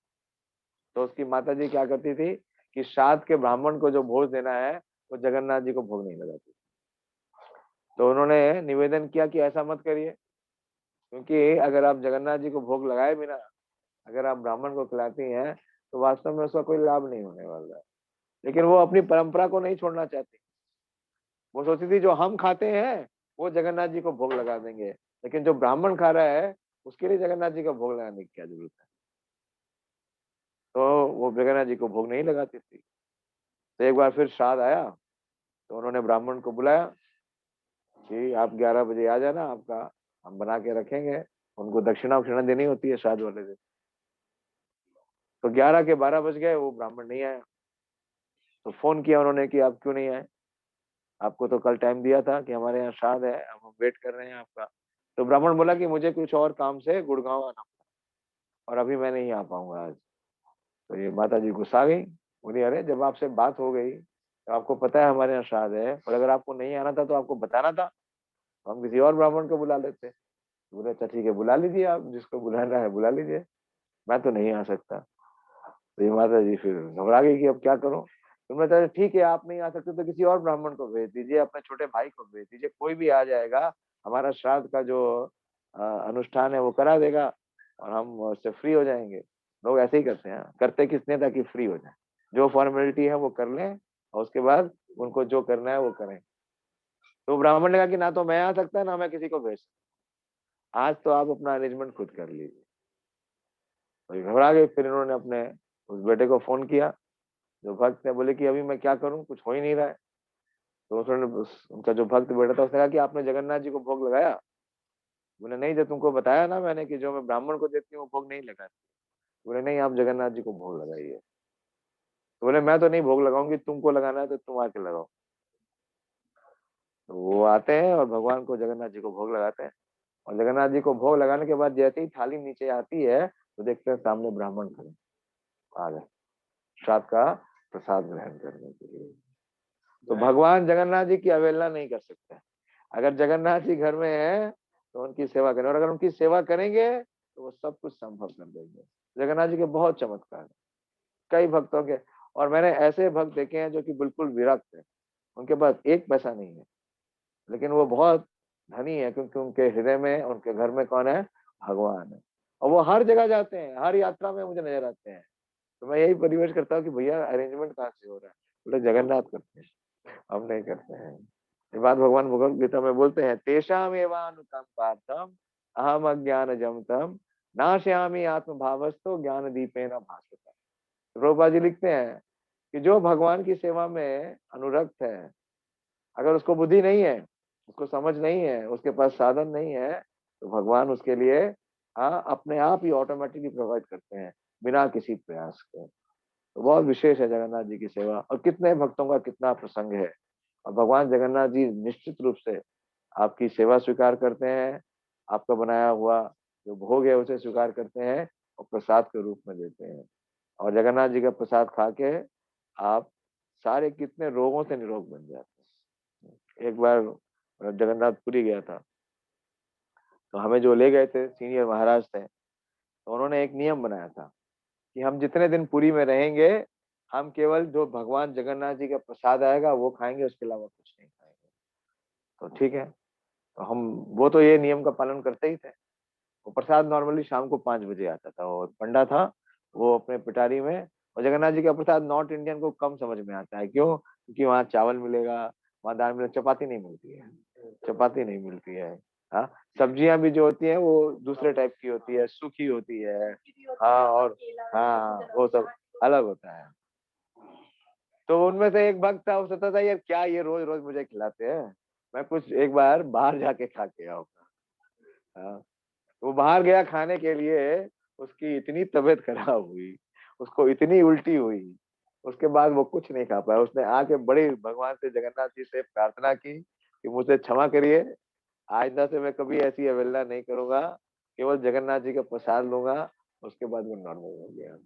S1: तो उसकी माता जी क्या करती थी कि श्राद्ध के ब्राह्मण को जो भोज देना है, वो जगन्नाथ जी को भोग नहीं लगाती। तो उन्होंने निवेदन किया कि ऐसा मत करिए, क्योंकि अगर आप जगन्नाथ जी को भोग लगाए बिना अगर आप ब्राह्मण को खिलाती हैं, तो वास्तव में उसका कोई लाभ नहीं होने वाला है। लेकिन वो अपनी परंपरा को नहीं छोड़ना चाहती। वो सोचती थी जो हम खाते हैं वो जगन्नाथ जी को भोग लगा देंगे, लेकिन जो ब्राह्मण खा रहा है उसके लिए जगन्नाथ जी का भोग लगाने की क्या जरूरत है। तो वो जगन्नाथ जी को भोग नहीं लगाती थी। तो एक बार फिर श्राद्ध आया, तो उन्होंने ब्राह्मण को बुलाया कि आप 11 बजे आ जाना, आपका हम बना के रखेंगे। उनको दक्षिणा वक्षिणा देनी होती है श्राद्ध वाले दिन। तो 11 के 12 बज गए, वो ब्राह्मण नहीं आया। तो फोन किया उन्होंने कि आप क्यों नहीं आए, आपको तो कल टाइम दिया था कि हमारे यहाँ श्राद्ध है, हम वेट कर रहे हैं आपका। तो ब्राह्मण बोला कि मुझे कुछ और काम से गुड़गांव आना और अभी मैं नहीं आ पाऊंगा आज। तो ये माता जी गुस्सा गई, बोली अरे जब आपसे बात हो गई तो आपको पता है हमारे यहाँ श्राद्ध है, और अगर आपको नहीं आना था तो आपको बताना था, तो हम किसी और ब्राह्मण को बुला लेते। बोले अच्छा ठीक है, बुला लीजिए, आप जिसको बुलाना है बुला लीजिए, मैं तो नहीं आ सकता। तो ये माता जी फिर घबरा गई कि अब क्या करूं। तो मैं कहा ठीक है, आप नहीं आ सकते तो किसी और ब्राह्मण को भेज दीजिए, अपने छोटे भाई को भेज दीजिए, कोई भी आ जाएगा, हमारा श्राद्ध का जो अनुष्ठान है वो करा देगा और हम उससे फ्री हो जाएंगे। लोग ऐसे ही करते हैं, करते किसने ताकि फ्री हो जाए, जो फॉर्मेलिटी है वो कर लें और उसके बाद उनको जो करना है वो करें। तो ब्राह्मण ने कहा कि ना तो मैं आ सकता ना मैं किसी को भेज सकता, आज तो आप अपना अरेंजमेंट खुद कर लीजिए। तो ये घबरा गए। फिर इन्होंने अपने उस बेटे को फोन किया जो भक्त है, बोले कि अभी मैं क्या करूं, कुछ हो ही नहीं रहा है। तो उसने उनका जो भक्त बेटा था उसने कहा कि आपने जगन्नाथ जी को भोग लगाया। बोले नहीं, जो तुमको बताया ना मैंने कि जो मैं ब्राह्मण को देती हूँ वो भोग नहीं लगाती। बोले नहीं, आप जगन्नाथ जी को भोग लगाइए। तो बोले मैं तो नहीं भोग लगाऊंगी, तुमको लगाना है तो तुम आके लगाओ। तो वो आते हैं और भगवान को, जगन्नाथ जी को भोग लगाते हैं। और जगन्नाथ जी को भोग लगाने के बाद जैसे ही थाली नीचे आती है तो देखते हैं सामने ब्राह्मण खड़े आ गए श्राद्ध का प्रसाद ग्रहण करने के लिए। तो भगवान जगन्नाथ जी की अवहेलना नहीं कर सकते। अगर जगन्नाथ जी घर में है तो उनकी सेवा करें, और अगर उनकी सेवा करेंगे तो वो सब कुछ संभव कर देंगे। जगन्नाथ जी के बहुत चमत्कार है, कई भक्तों के। और मैंने ऐसे भक्त देखे हैं जो कि बिल्कुल विरक्त है, उनके पास एक पैसा नहीं है, लेकिन वो बहुत धनी है, क्योंकि उनके हृदय में, उनके घर में कौन है, भगवान है। और वो हर जगह जाते हैं, हर यात्रा में मुझे नजर आते हैं। तो मैं यही परिवेश करता हूँ कि भैया अरेंजमेंट कहाँ से हो रहा है, बोले जगन्नाथ करते हैं, हम नहीं करते हैं। ये बात भगवान भगवत गीता में बोलते हैं, तेषाम एवानुकंपार्थम अहम अज्ञान जमतम नाशयामि आत्म भावस्तो ज्ञान दीपेन भास्वता। प्रभुपाद जी लिखते हैं कि जो भगवान की सेवा में अनुरक्त है, अगर उसको बुद्धि नहीं है, उसको समझ नहीं है, उसके पास साधन नहीं है, तो भगवान उसके लिए अपने आप ही ऑटोमेटिकली प्रोवाइड करते हैं बिना किसी प्रयास के। तो बहुत विशेष है जगन्नाथ जी की सेवा, और कितने भक्तों का कितना प्रसंग है। और भगवान जगन्नाथ जी निश्चित रूप से आपकी सेवा स्वीकार करते हैं, आपका बनाया हुआ जो भोग है उसे स्वीकार करते हैं और प्रसाद के रूप में देते हैं। और जगन्नाथ जी का प्रसाद खा के आप सारे कितने रोगों से निरोग बन जाते हैं। एक बार जगन्नाथपुरी गया था, तो हमें जो ले गए थे सीनियर महाराज थे, तो उन्होंने एक नियम बनाया था कि हम जितने दिन पुरी में रहेंगे, हम केवल जो भगवान जगन्नाथ जी का प्रसाद आएगा वो खाएंगे, उसके अलावा कुछ नहीं खाएंगे। तो ठीक है, तो हम वो तो ये नियम का पालन करते ही थे। वो प्रसाद नॉर्मली शाम को 5 बजे आता था, और पंडा था वो अपने पिटारी में। और जगन्नाथ जी का प्रसाद नॉर्थ इंडियन को कम समझ में आता है, क्यों, क्योंकि वहाँ चावल मिलेगा, वहाँ दाल मिलेगा, चपाती नहीं मिलती है, चपाती नहीं मिलती है। हाँ, सब्जियां भी जो होती हैं वो दूसरे टाइप की होती है, सूखी होती है। हाँ, और हाँ वो सब अलग होता है। तो उनमें से एक भक्त था, वो सोचता था यार क्या ये रोज रोज मुझे खिलाते हैं, मैं कुछ एक बार बाहर जाके खा के आऊंगा। हाँ, वो बाहर गया खाने के लिए, उसकी इतनी तबीयत खराब हुई, उसको इतनी उल्टी हुई, उसके बाद वो कुछ नहीं खा पाया। उसने आके बड़ी भगवान से, जगन्नाथ जी से प्रार्थना की कि मुझे क्षमा करिए, आइंदा से मैं कभी ऐसी अवहेलना नहीं करूंगा, केवल जगन्नाथ जी का प्रसाद लूंगा। उसके बाद वो नॉर्मल हो गया।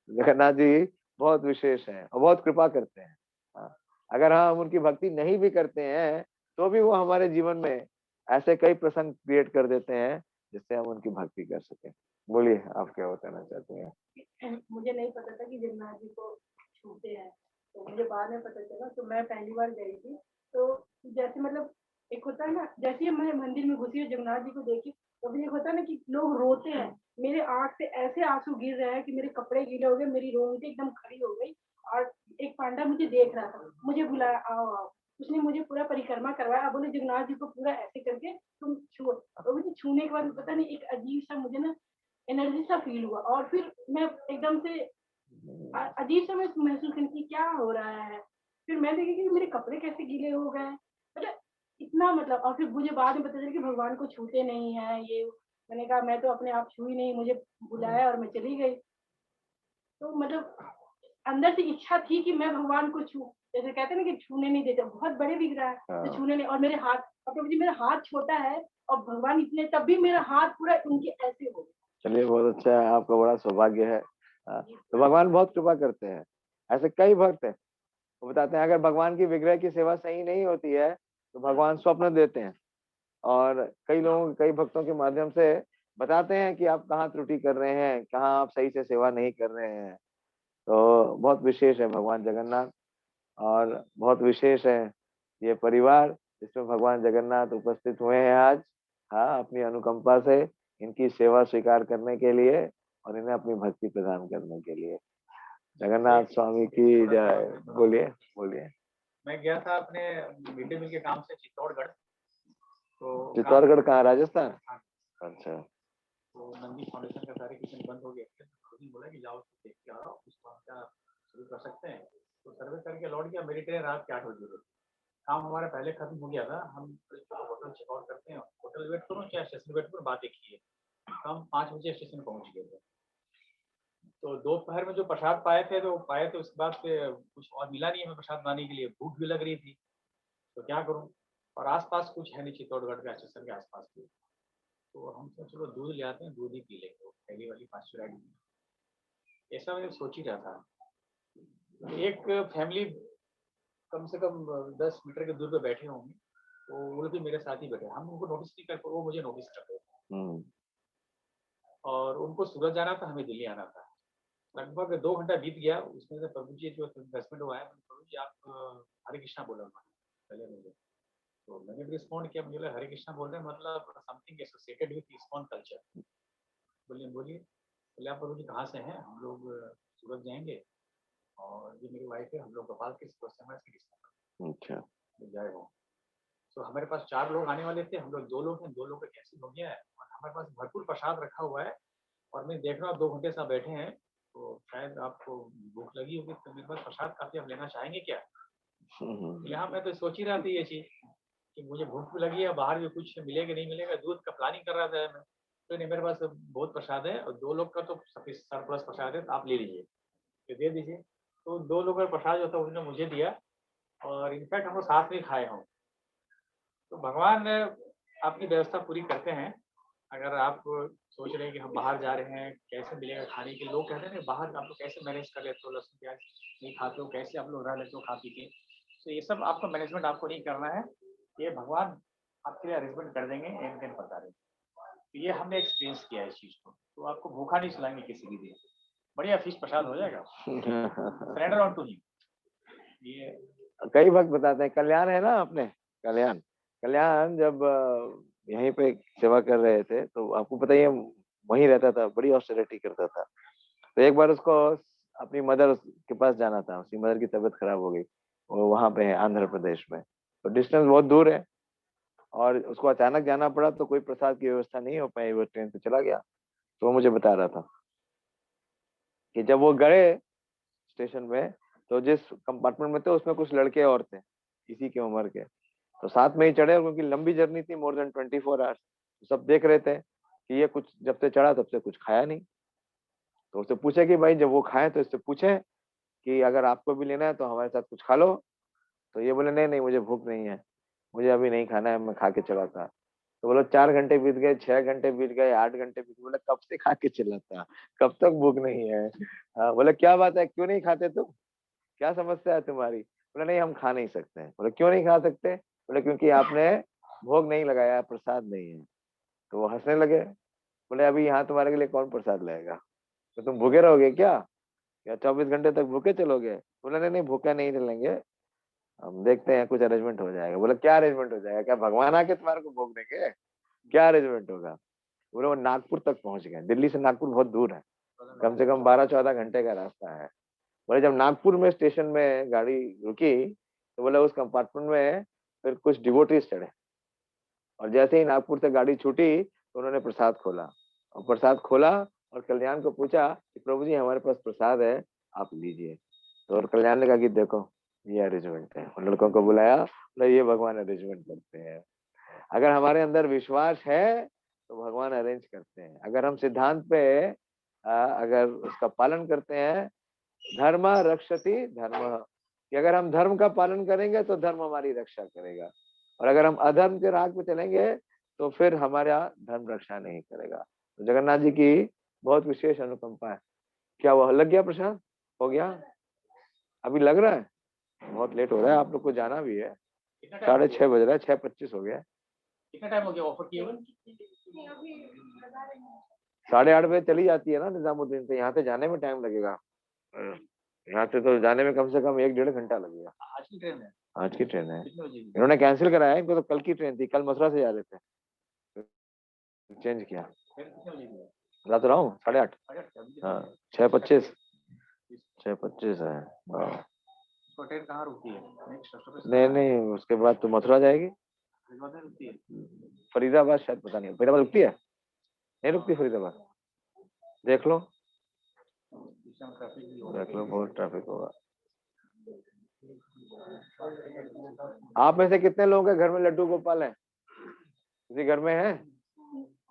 S1: जगन्नाथ जी बहुत विशेष हैं और बहुत कृपा करते हैं। हाँ, अगर हम उनकी भक्ति नहीं भी करते हैं तो भी वो हमारे जीवन में ऐसे कई प्रसंग क्रिएट कर देते हैं जिससे हम उनकी भक्ति कर सकें। बोलिए, आप क्या बताना चाहते हैं?
S2: मुझे नहीं पता था कि जगन्नाथ जी को छूते हैं, तो मुझे बाद में पता चला। तो मैं पहली बार गई थी, तो जैसे मतलब एक होता है ना, जैसे ही मैं मंदिर में घुसी और जगन्नाथ जी को देखी, तो भी एक होता है ना कि लोग रोते हैं, मेरे आंख से ऐसे आंसू गिर रहे हैं कि मेरे कपड़े गीले हो गए, मेरी रोंगटे एकदम खड़ी हो गई। और एक पांडा मुझे देख रहा था, मुझे बुलाया, आओ आओ। उसने मुझे पूरा परिक्रमा करवाया। अब बोले जगन्नाथ जी को पूरा ऐसे करके तुम छुओ। और मुझे छूने के बाद पता नहीं एक अजीब सा मुझे ना एनर्जी सा फील हुआ, और फिर मैं एकदम से अजीब सा मैं महसूस करी कि क्या हो रहा है। फिर मैं देखी कि मेरे कपड़े कैसे गीले हो गए, मतलब इतना मतलब। और फिर मुझे बाद में पता चला कि भगवान को छूते नहीं है ये। मैंने कहा मैं तो अपने आप छुई नहीं, मुझे बुलाया और मैं चली गई। तो मतलब अंदर से इच्छा थी कि मैं भगवान को छू, जैसे कहते हैं ना कि छूने नहीं देते, बहुत बड़े विग्रह है तो
S1: हाँ,
S2: छूने नहीं। और मेरे हाथ, और प्रभु जी मेरा हाथ छोटा है और भगवान इतने, तब भी मेरा हाथ पूरा उनके ऐसे हो गया।
S1: चलिए बहुत अच्छा है, आपका बड़ा सौभाग्य है। हाँ, तो भगवान बहुत कृपा करते हैं। ऐसे कई भक्त हैं, वो बताते हैं अगर भगवान की विग्रह की सेवा सही नहीं होती है तो भगवान स्वप्न देते हैं, और कई लोगों, कई भक्तों के माध्यम से बताते हैं कि आप कहाँ त्रुटि कर रहे हैं, कहाँ आप सही से सेवा नहीं कर रहे हैं। तो बहुत विशेष है भगवान जगन्नाथ, और बहुत विशेष है ये परिवार जिसमें भगवान जगन्नाथ उपस्थित हुए हैं आज। हाँ, अपनी अनुकंपा से इनकी सेवा स्वीकार करने के लिए और इन्हें अपनी भक्ति प्रदान करने के लिए। जगन्नाथ स्वामी की
S3: थोड़ा सा
S1: जय। बोलिए, बोलिए।
S3: मैं गया था अपने मिड डे मील के काम से चित्तौड़गढ़। तो काम
S1: चित्तौड़गढ़ कहाँ, राजस्थान?
S3: हाँ,
S1: अच्छा।
S3: तो नंदी फाउंडेशन का सारे किचन बंद हो गया थे, तो उन्होंने बोला कि जाओ देख के आओ, उसको हम क्या शुरू कर सकते हैं। तो सर्वे करके लौट गया। मेरी ट्रेन रात के 8 बजे थी। काम हमारा पहले खत्म हो गया था। हम होटल चेकआउट करते हैं, होटल वेट करो चाहे स्टेशन वेट करो, बात एक ही है। तो हम 5 बजे स्टेशन पहुंच गए थे। तो दोपहर में जो प्रसाद पाए थे तो पाए थे, उसके बाद से कुछ और मिला नहीं हमें प्रसाद बनाने के लिए। भूख भी लग रही थी, तो क्या करूं। और आसपास कुछ है नहीं चित्तौड़गढ़ के स्टेशन के आसपास भी। तो हम सोचे चलो दूध ले आते हैं, दूध ही पी लेंगे, पहली वाली पास्चुराइज्ड। ऐसा मैं सोच ही रहा था। एक फैमिली कम से कम 10 मीटर के दूर पे बैठे होंगे, तो वो लोग भी मेरे साथ ही बैठे। हम उनको नोटिस नहीं कर पाए, वो मुझे नोटिस कर रहे थे। और उनको सूरत जाना था, हमें दिल्ली आना था। लगभग 2 घंटा बीत गया। उसमें से प्रभु जी जो 10 मिनट हुआ है, प्रभु जी आप हरे कृष्णा बोला उन्होंने पहले मुझे। तो मैंने भी रिस्पॉन्ड किया, मुझे लगा हरे कृष्णा बोल रहे हैं, मतलब something associated with ISKCON culture. बोलिए बोलिए। बोले आप प्रभु जी कहाँ से हैं? हम लोग सूरत जाएंगे, और ये मेरी वाइफ है, हम लोग गोपाल के कृष्णा। अच्छा, जय हो। तो हमारे पास 4 लोग आने वाले थे, हम लोग 2 लोग हैं, 2 लोग का कैंसिल हो गया है, और हमारे पास भरपूर प्रसाद रखा हुआ है। और मैं देख रहा हूँ 2 घंटे से आप बैठे हैं, तो शायद आपको भूख लगी होगी, तो मेरे पास प्रसाद काफी, आप लेना चाहेंगे क्या? यहाँ मैं तो सोच ही रहा था ये चीज कि मुझे भूख भी लगी है, बाहर भी कुछ मिलेगा नहीं मिलेगा, दूध का प्लानिंग कर रहा था मैं। तो नहीं, मेरे पास बहुत प्रसाद है और 2 लोग का तो सरप्लस प्रसाद है, तो आप ले लीजिए, तो दे दीजिए। तो 2 लोग का प्रसाद जो था उन्होंने मुझे दिया, और इनफैक्ट हम लोग साथ में खाए हों। तो भगवान अपनी व्यवस्था पूरी करते हैं। अगर आप सोच रहे हैं कि हम बाहर जा रहे हैं, कैसे मिलेगा खाने के, लोग कहते हैं ना बाहर आप लोग कैसे मैनेज कर लेते हो, लहसुन प्याज नहीं खाते हो, कैसे आप लोग रह लेते हो खा पी के। तो ये सब आपको मैनेजमेंट आपको नहीं करना है, ये भगवान आपके लिए अरेंजमेंट कर देंगे एक दिन बता रहे। तो ये हमने एक्सपीरियंस किया है इस चीज़ को। तो आपको भूखा नहीं सुलाएंगे किसी भी दिन, बढ़िया फिश प्रसाद हो जाएगा। Surrender on to him. ये
S1: कई भक्त बताते हैं, कल्याण है ना अपने, कल्याण, कल्याण जब यहीं पे सेवा कर रहे थे तो आपको पता ही है, वहीं रहता था, बड़ी ऑस्टेरिटी करता था। तो एक बार उसको अपनी मदर के पास जाना था, उसकी मदर की तबीयत खराब हो गई, वो वहां पे है आंध्र प्रदेश में, तो डिस्टेंस बहुत दूर है, और उसको अचानक जाना पड़ा, तो कोई प्रसाद की व्यवस्था नहीं हो पाई, वो ट्रेन से चला गया। तो वो मुझे बता रहा था कि जब वो गए स्टेशन में, तो जिस कंपार्टमेंट में थे उसमें कुछ लड़के और थे इसी की उम्र के, तो साथ में ही चढ़े, क्योंकि लंबी जर्नी थी, मोर देन 24 आवर्स। सब देख रहे थे कि ये कुछ जब से चढ़ा तब से कुछ खाया नहीं। तो उससे पूछे कि भाई जब वो खाए तो इससे पूछे कि अगर आपको भी लेना है तो हमारे साथ कुछ खा लो। तो ये बोले नहीं नहीं, मुझे भूख नहीं है, मुझे अभी नहीं खाना है, मैं खा के चला था। तो बोलो 4 घंटे बीत गए, 6 घंटे बीत गए, 8 घंटे बीत गए, बोले कब से खा के चला था, कब तक भूख नहीं है। हाँ, बोले क्या बात है, क्यों नहीं खाते तुम, क्या समस्या है तुम्हारी। बोले नहीं हम खा नहीं सकते हैं। बोले क्यों नहीं खा सकते। बोले क्योंकि आपने भोग नहीं लगाया, प्रसाद नहीं है। तो वो हंसने लगे। बोले अभी यहाँ तुम्हारे के लिए कौन प्रसाद लाएगा, तो तुम भूखे रहोगे क्या, या 24 घंटे तक भूखे चलोगे। बोले नहीं नहीं भूखे नहीं चलेंगे, हम देखते हैं कुछ अरेंजमेंट हो जाएगा। बोले क्या अरेंजमेंट हो जाएगा, क्या भगवान आके तुम्हारे को भोग देंगे, क्या अरेंजमेंट होगा। बोले वो नागपुर तक पहुंच गए, दिल्ली से नागपुर बहुत दूर है, कम से कम 12-14 घंटे का रास्ता है। बोले जब नागपुर में स्टेशन में गाड़ी रुकी तो बोले उस कंपार्टमेंट में फिर कुछ डिवोटीज चढ़े, और जैसे ही नागपुर से गाड़ी छूटी तो उन्होंने प्रसाद खोला, और प्रसाद खोला और कल्याण को पूछा कि प्रभु जी हमारे पास प्रसाद है, आप लीजिए। तो और कल्याण ने कहा कि देखो ये अरेंजमेंट है, उन लड़कों को बुलाया, बोला ये भगवान अरेंजमेंट करते हैं। अगर हमारे अंदर विश्वास है तो भगवान अरेंज करते हैं। अगर हम सिद्धांत पे अगर उसका पालन करते हैं, धर्म रक्षति धर्म, कि अगर हम धर्म का पालन करेंगे तो धर्म हमारी रक्षा करेगा, और अगर हम अधर्म के राह पे चलेंगे तो फिर हमारा धर्म रक्षा नहीं करेगा। तो जगन्नाथ जी की बहुत विशेष अनुकंपा है। क्या वो लग गया प्रसाद, हो गया, अभी लग रहा है, बहुत लेट हो रहा है, आप लोग को जाना भी है, 6:30 बज रहा है, 6:25 हो गया।
S3: कितना टाइम हो गया ऑफर किए हुए?
S1: 8:30 बजे चली जाती है ना निजामुद्दीन से, यहाँ से जाने में टाइम लगेगा, यहाँ से तो जाने में कम से कम 1-1.5 घंटा लगेगा।
S3: आज की ट्रेन है?
S1: आज की ट्रेन है,
S3: कितने बजे की?
S1: इन्होंने कैंसिल कराया है, इनको तो कल की ट्रेन थी, कल मथुरा से जा रहे थे, चेंज किया।
S3: ट्रेन कितने बजे की है?
S1: बता तो रहा हूँ 8:30।
S3: 8:30 अभी
S1: हाँ
S3: कितने?
S1: 6:25, 6:25 है। हाँ।
S3: उसको ट्रेन कहाँ रुकती है नेक्स्ट स्टॉपेज?
S1: नहीं नहीं, उसके बाद तो मथुरा जाएगी,
S3: फरीदाबाद में रुकती है?
S1: फरीदाबाद शायद, पता नहीं फरीदाबाद रुकती है, नहीं रुकती फरीदाबाद, देख लो,
S3: इस टाइम ट्रैफिक भी होगा।
S1: देख लो, बहुत ट्रैफिक होगा। आप में से कितने लोगों के घर में लड्डू गोपाल है, किसी घर में है,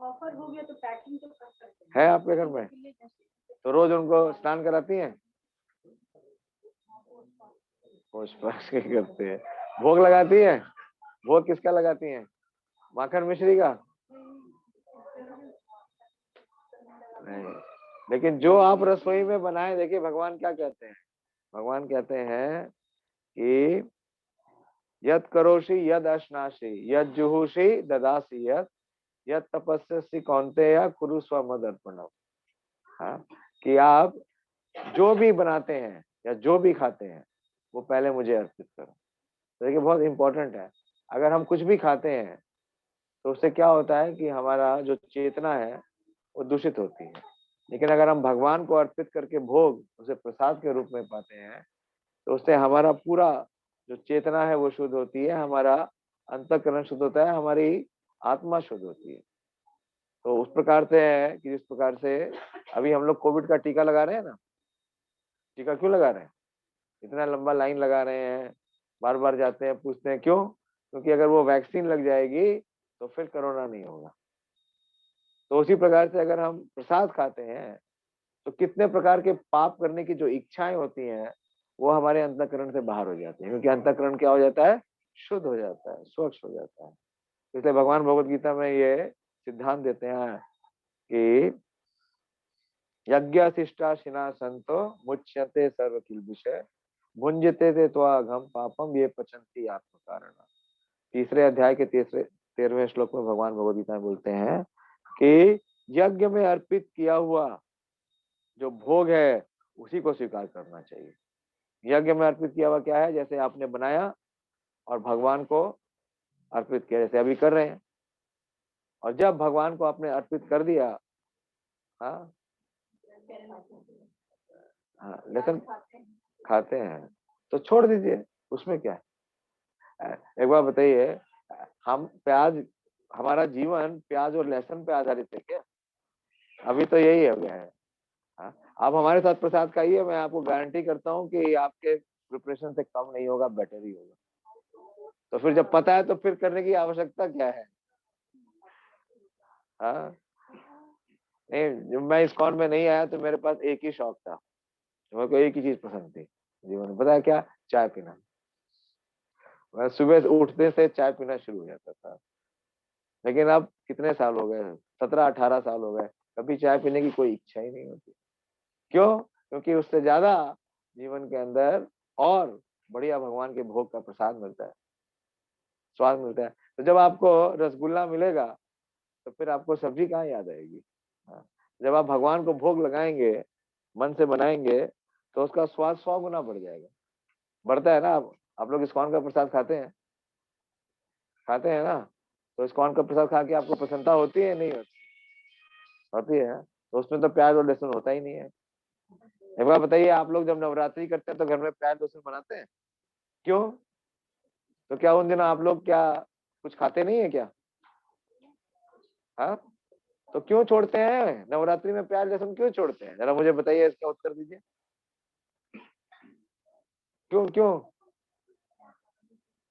S2: ऑफर हो गया तो पैकिंग तो कर सकते
S1: है आपके घर में, तो रोज उनको स्नान कराती हैं, पोछ पाछ के करते हैं, भोग लगाती है, भोग किसका लगाती हैं, माखन मिश्री का नहीं। लेकिन जो आप रसोई में बनाए, देखिए भगवान क्या कहते हैं, भगवान कहते हैं कि यद करोषि यद अश्नासि यद जुहुषि ददासि यद तपस्यसि कौन्तेय कुरु स्वमदर्पणम्। हाँ, कि आप जो भी बनाते हैं या जो भी खाते हैं वो पहले मुझे अर्पित करो। तो देखिए बहुत इंपॉर्टेंट है, अगर हम कुछ भी खाते हैं तो उससे क्या होता है कि हमारा जो चेतना है वो दूषित होती है। लेकिन अगर हम भगवान को अर्पित करके भोग उसे प्रसाद के रूप में पाते हैं तो उससे हमारा पूरा जो चेतना है वो शुद्ध होती है, हमारा अंतःकरण शुद्ध होता है, हमारी आत्मा शुद्ध होती है। तो उस प्रकार से है कि जिस प्रकार से अभी हम लोग कोविड का टीका लगा रहे हैं ना, टीका क्यों लगा रहे हैं, इतना लंबा लाइन लगा रहे हैं, बार बार जाते हैं, पूछते हैं क्यों, क्योंकि अगर वो वैक्सीन लग जाएगी तो फिर कोरोना नहीं होगा। तो उसी प्रकार से अगर हम प्रसाद खाते हैं तो कितने प्रकार के पाप करने की जो इच्छाएं होती हैं वो हमारे अंतःकरण से बाहर हो जाती है, क्योंकि अंतःकरण क्या हो जाता है, शुद्ध हो जाता है, स्वच्छ हो जाता है। इसलिए भगवान भगवत गीता में ये सिद्धांत देते हैं कि यज्ञ शिष्टा शिना संतो मुच्यते सर्व किल्बिषय भुंजते ते त्वाघम पापम ये पचंती आत्म कारण। तीसरे अध्याय के 13वें श्लोक में भगवान भगवत गीता में बोलते हैं कि यज्ञ में अर्पित किया हुआ जो भोग है उसी को स्वीकार करना चाहिए। यज्ञ में अर्पित किया हुआ क्या है, जैसे आपने बनाया और भगवान को अर्पित किया, जैसे अभी कर रहे हैं, और जब भगवान को आपने अर्पित कर दिया, हाँ हाँ, लेकिन खाते हैं तो छोड़ दीजिए, उसमें क्या है। एक बार बताइए, हम प्याज, हमारा जीवन प्याज और लहसुन पे आधारित है क्या, अभी तो यही हो गया है, हाँ, आप हमारे साथ प्रसाद खाइए, मैं आपको गारंटी करता हूँ कि आपके प्रिपरेशन से कम नहीं होगा, बेटर ही होगा। तो फिर जब पता है तो फिर करने की आवश्यकता क्या है? हाँ, नहीं, जब मैं इस्कॉन में नहीं आया तो मेरे पास एक ही शौक था, मेरे को एक ही चीज पसंद थी जीवन में, पता है क्या? चाय पीना। मैं सुबह से उठते से चाय पीना शुरू हो जाता था। लेकिन अब कितने साल हो गए, 17-18 साल हो गए, कभी चाय पीने की कोई इच्छा ही नहीं होती। क्यों? क्योंकि उससे ज्यादा जीवन के अंदर और बढ़िया भगवान के भोग का प्रसाद मिलता है, स्वाद मिलता है। तो जब आपको रसगुल्ला मिलेगा तो फिर आपको सब्जी कहाँ याद आएगी? हाँ, जब आप भगवान को भोग लगाएंगे, मन से बनाएंगे, तो उसका स्वाद 100 गुना बढ़ जाएगा। बढ़ता है ना? आप लोग इस्कॉन का प्रसाद खाते हैं ना? तो इस्कॉन का प्रसाद खा के आपको प्रसन्नता होती है नहीं होती? होती है। तो उसमें तो प्याज और लहसुन होता ही नहीं है। एक बार बताइए, आप लोग जब नवरात्रि करते हैं तो घर में प्याज लहसुन बनाते हैं? क्यों? तो क्या उन दिनों आप लोग क्या कुछ खाते नहीं है क्या? हाँ, तो क्यों छोड़ते हैं नवरात्रि में प्याज लहसुन, क्यों छोड़ते हैं? जरा मुझे बताइए, इसका उत्तर दीजिए। क्यों क्यों?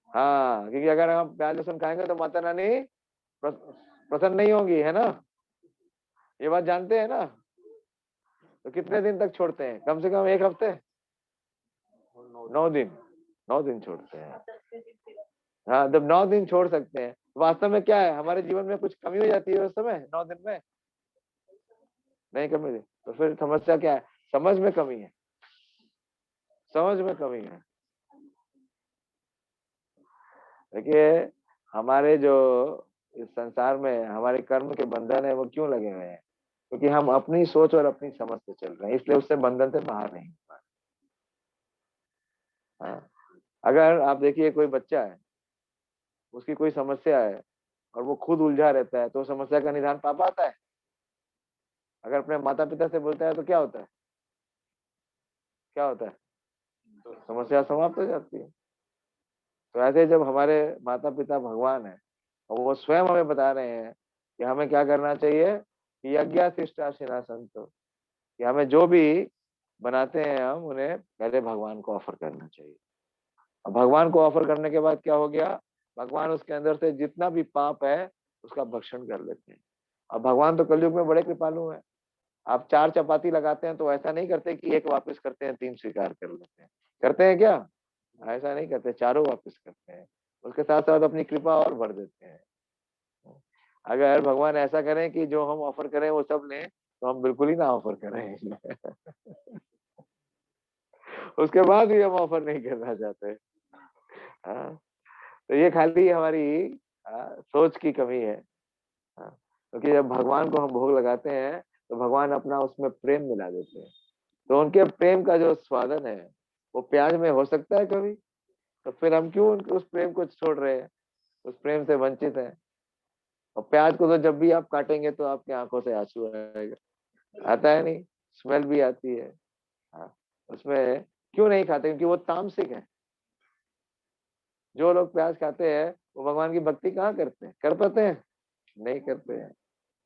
S1: हाँ, क्योंकि अगर हम प्याज लहसुन खाएंगे तो माता रानी प्रसन्न नहीं होंगी, है ना? ये बात जानते हैं ना? तो कितने दिन तक छोड़ते हैं? कम से कम 1 हफ्ते, 9 दिन, 9 दिन छोड़ते हैं। हाँ, जब 9 दिन छोड़ सकते हैं, वास्तव में क्या है, हमारे जीवन में कुछ कमी हो जाती है उस समय 9 दिन में? नहीं कमी नहीं। तो फिर समस्या क्या है? समझ में कमी है, समझ में कमी है। देखिए, हमारे जो इस संसार में हमारे कर्म के बंधन है वो क्यों लगे हुए हैं? क्योंकि हम अपनी सोच और अपनी समझ से चल रहे हैं, इसलिए उससे बंधन से बाहर नहीं हो पा रहे। हाँ, अगर आप देखिए कोई बच्चा है, उसकी कोई समस्या है और वो खुद उलझा रहता है, तो समस्या का निदान पा पाता है? अगर अपने माता पिता से बोलता है तो क्या होता है? क्या होता है? तो समस्या समाप्त हो जाती है। तो ऐसे जब हमारे माता पिता भगवान है और वो स्वयं हमें बता रहे हैं कि हमें क्या करना चाहिए, कि यज्ञ शिष्टा संतो, कि हमें जो भी बनाते हैं हम उन्हें पहले भगवान को ऑफर करना चाहिए। और भगवान को ऑफर करने के बाद क्या हो गया, भगवान उसके अंदर से जितना भी पाप है उसका भक्षण कर लेते हैं। और भगवान तो कलयुग में बड़े कृपालु हैं। आप 4 चपाती लगाते हैं तो ऐसा नहीं करते कि एक वापस करते हैं, 3 स्वीकार कर लेते हैं। करते हैं क्या? ऐसा नहीं करते, चारों वापस करते हैं। उसके साथ साथ अपनी कृपा और भर देते हैं। अगर भगवान ऐसा करें कि जो हम ऑफर करें वो सब लें, तो हम बिल्कुल ही ना ऑफर करें। उसके बाद भी हम ऑफर नहीं करना चाहते। हाँ, तो ये खाली हमारी सोच की कमी है। हाँ, क्योंकि जब भगवान को हम भोग लगाते हैं तो भगवान अपना उसमें प्रेम मिला देते हैं। तो उनके प्रेम का जो स्वादन है वो प्याज में हो सकता है कभी? तो फिर हम क्यों उस प्रेम को छोड़ रहे हैं, उस प्रेम से वंचित हैं? और प्याज को तो जब भी आप काटेंगे तो आपकी आंखों से आंसू आएगा, आता है नहीं? स्मेल भी आती है। हाँ, उसमें क्यों नहीं खाते? क्योंकि वो तामसिक है। जो लोग प्याज खाते हैं वो भगवान की भक्ति कहाँ करते हैं? कर पाते हैं? नहीं करते हैं।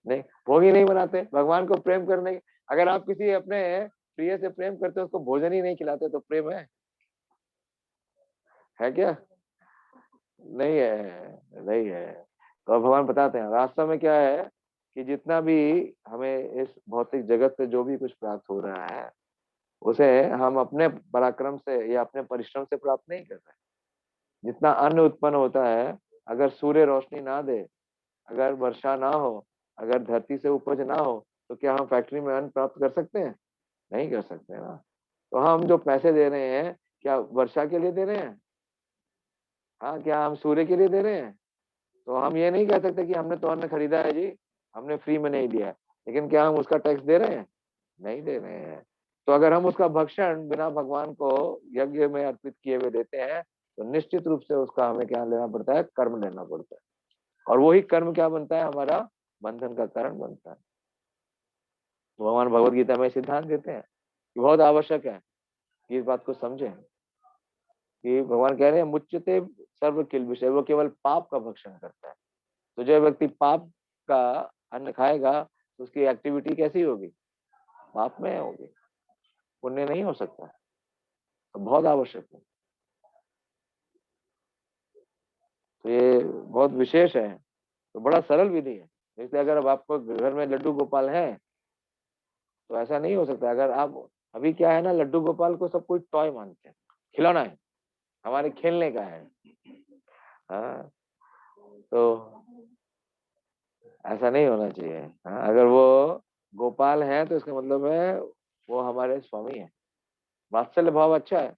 S1: नहीं, भोग ही नहीं बनाते भगवान को प्रेम करने के। अगर आप किसी अपने प्रिय से प्रेम करते हो, उसको भोजन ही नहीं खिलाते तो प्रेम है क्या? नहीं है, नहीं है। तो भगवान बताते हैं वास्तव में क्या है, कि जितना भी हमें इस भौतिक जगत से जो भी कुछ प्राप्त हो रहा है उसे हम अपने पराक्रम से या अपने परिश्रम से प्राप्त नहीं कर रहे हैं। जितना अन्न उत्पन्न होता है, अगर सूर्य रोशनी ना दे, अगर वर्षा ना हो, अगर धरती से उपज ना हो, तो क्या हम फैक्ट्री में अन्न प्राप्त कर सकते हैं? नहीं कर सकते ना। तो हम जो पैसे दे रहे हैं, क्या वर्षा के लिए दे रहे हैं? हाँ, क्या हम सूर्य के लिए दे रहे हैं? तो हम ये नहीं कह सकते कि हमने तो अन्न खरीदा है जी, हमने फ्री में नहीं दिया है। लेकिन क्या हम उसका टैक्स दे रहे हैं? नहीं दे रहे हैं। तो अगर हम उसका भक्षण बिना भगवान को यज्ञ में अर्पित किए हुए देते हैं, तो निश्चित रूप से उसका हमें क्या लेना पड़ता है? कर्म लेना पड़ता है। और वही कर्म क्या बनता है? हमारा बंधन का कारण बनता है। तो भगवान भगवत गीता में सिद्धांत देते हैं कि बहुत आवश्यक है कि इस बात को समझें, कि भगवान कह रहे हैं मुच्यते सर्व किल विषय, वो केवल पाप का भक्षण करता है। तो जो व्यक्ति पाप का अन्न खाएगा तो उसकी एक्टिविटी कैसी होगी? पाप में होगी, पुण्य नहीं हो सकता, तो बहुत आवश्यक है। तो ये बहुत विशेष है, तो बड़ा सरल विधि है। इसलिए अगर अब आपको घर में लड्डू गोपाल है तो ऐसा नहीं हो सकता। अगर आप अभी क्या है ना, लड्डू गोपाल को सब कोई टॉय मानते हैं, खिलौना है, हमारे खेलने का है। हाँ, तो ऐसा नहीं होना चाहिए। हाँ, अगर वो गोपाल है तो इसका मतलब है वो हमारे स्वामी है। वात्सल्य भाव अच्छा है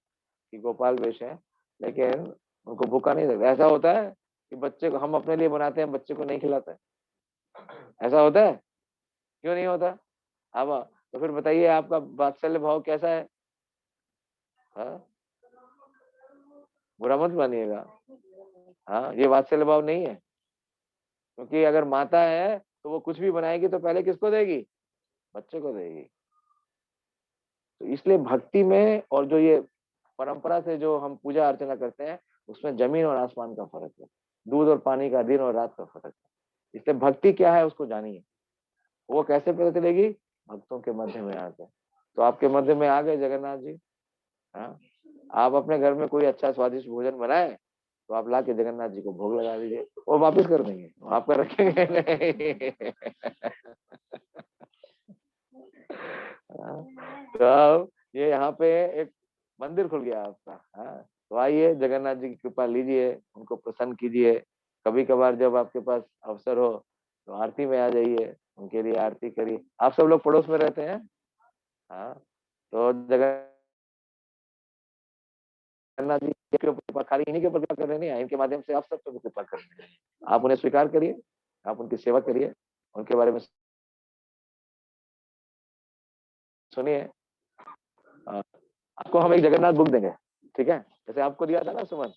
S1: कि गोपाल वेश है, लेकिन उनको भूखा नहीं सकता। ऐसा होता है कि बच्चे को हम अपने लिए बनाते हैं, बच्चे को नहीं खिलाते, ऐसा होता है? क्यों नहीं होता? अब तो फिर बताइए आपका वात्सल्य भाव कैसा है? हाँ, बुरा मत मानिएगा। हाँ, ये वात्सल्य भाव नहीं है, क्योंकि अगर माता है तो वो कुछ भी बनाएगी तो पहले किसको देगी? बच्चे को देगी। तो इसलिए भक्ति में और जो ये परंपरा से जो हम पूजा अर्चना करते हैं, उसमें जमीन और आसमान का फर्क है, दूध और पानी का, दिन और रात का फर्क है। इसलिए भक्ति क्या है उसको जानिए। वो कैसे पता चलेगी? भक्तों के मध्य में आके। तो आपके मध्य में आ गए जगन्नाथ जी। हाँ, आप अपने घर में कोई अच्छा स्वादिष्ट भोजन बनाए तो आप ला के जगन्नाथ जी को भोग लगा दीजिए, वो वापिस कर देंगे, आपका रखेंगे नहीं। हाँ, तो अब ये यहाँ पे एक मंदिर खुल गया आपका। हाँ, तो आइए जगन्नाथ जी की कृपा लीजिए, उनको प्रसन्न कीजिए। कभी कभार जब आपके पास अवसर हो तो आरती में आ जाइए, उनके लिए आरती करिए। आप सब लोग पड़ोस में रहते हैं? हाँ, तो जगन्नाथ जी के ऊपर कृपा खाली इन्हीं के ऊपर कृपा कर रहे नहीं है, इनके माध्यम से आप सब पे भी कृपा कर रहे हैं। आप उन्हें स्वीकार करिए, आप उनकी सेवा करिए, उनके बारे में सुनिए। आपको हम एक जगन्नाथ बुक देंगे, ठीक है? जैसे आपको दिया था ना सुमन,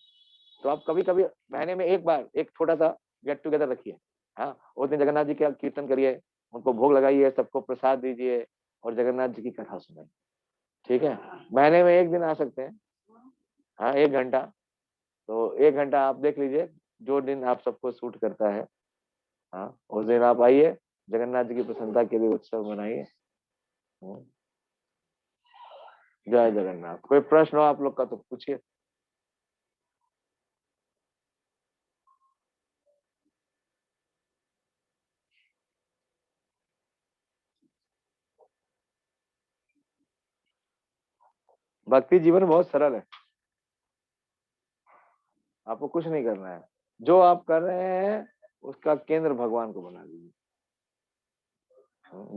S1: तो आप कभी कभी महीने में एक बार एक छोटा सा गेट टुगेदर रखिए। हाँ, उस दिन जगन्नाथ जी का कीर्तन करिए, उनको भोग लगाइए, सबको प्रसाद दीजिए और जगन्नाथ जी की कथा सुनाइए, ठीक है? महीने में एक दिन आ सकते हैं। हाँ, 1 घंटा, तो 1 घंटा आप देख लीजिए, जो दिन आप सबको सूट करता है। हाँ, उस दिन आप आइए, जगन्नाथ जी की प्रसन्नता के लिए उत्सव मनाइए। जय जगन्नाथ। कोई प्रश्न हो आप लोग का तो पूछिए। भक्ति जीवन बहुत सरल है, आपको कुछ नहीं करना है। जो आप कर रहे हैं उसका केंद्र भगवान को बना लीजिए।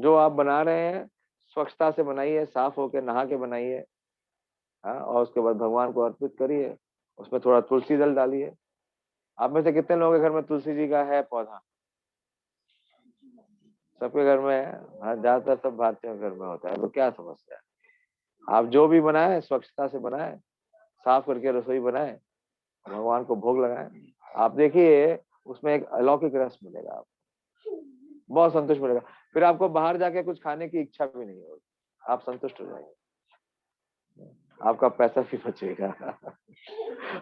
S1: जो आप बना रहे हैं स्वच्छता से बनाइए, साफ होकर नहा के बनाइए। हाँ, और उसके बाद भगवान को अर्पित करिए। उसमें थोड़ा तुलसी दल डालिए। आप में से कितने लोगों के घर में तुलसी जी का है पौधा? सबके घर में है। हाँ, ज्यादातर सब भारतीयों के घर में होता है। तो क्या समस्या है? आप जो भी बनाए स्वच्छता से बनाए, साफ करके रसोई बनाए, भगवान को भोग लगाएं। आप देखिए उसमें एक अलौकिक रस मिलेगा, आपको बहुत संतुष्ट मिलेगा। फिर आपको बाहर जाके कुछ खाने की इच्छा भी नहीं होगी, आप संतुष्ट हो जाएंगे। आपका पैसा भी बचेगा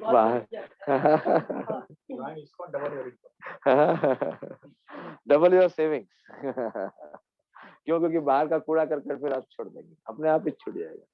S1: बाहर।
S3: इसको डबल
S1: डबल योर सेविंग्स। क्यों? क्योंकि बाहर का कूड़ा करकट फिर आप छोड़ देंगे, अपने आप ही छूट जाएगा।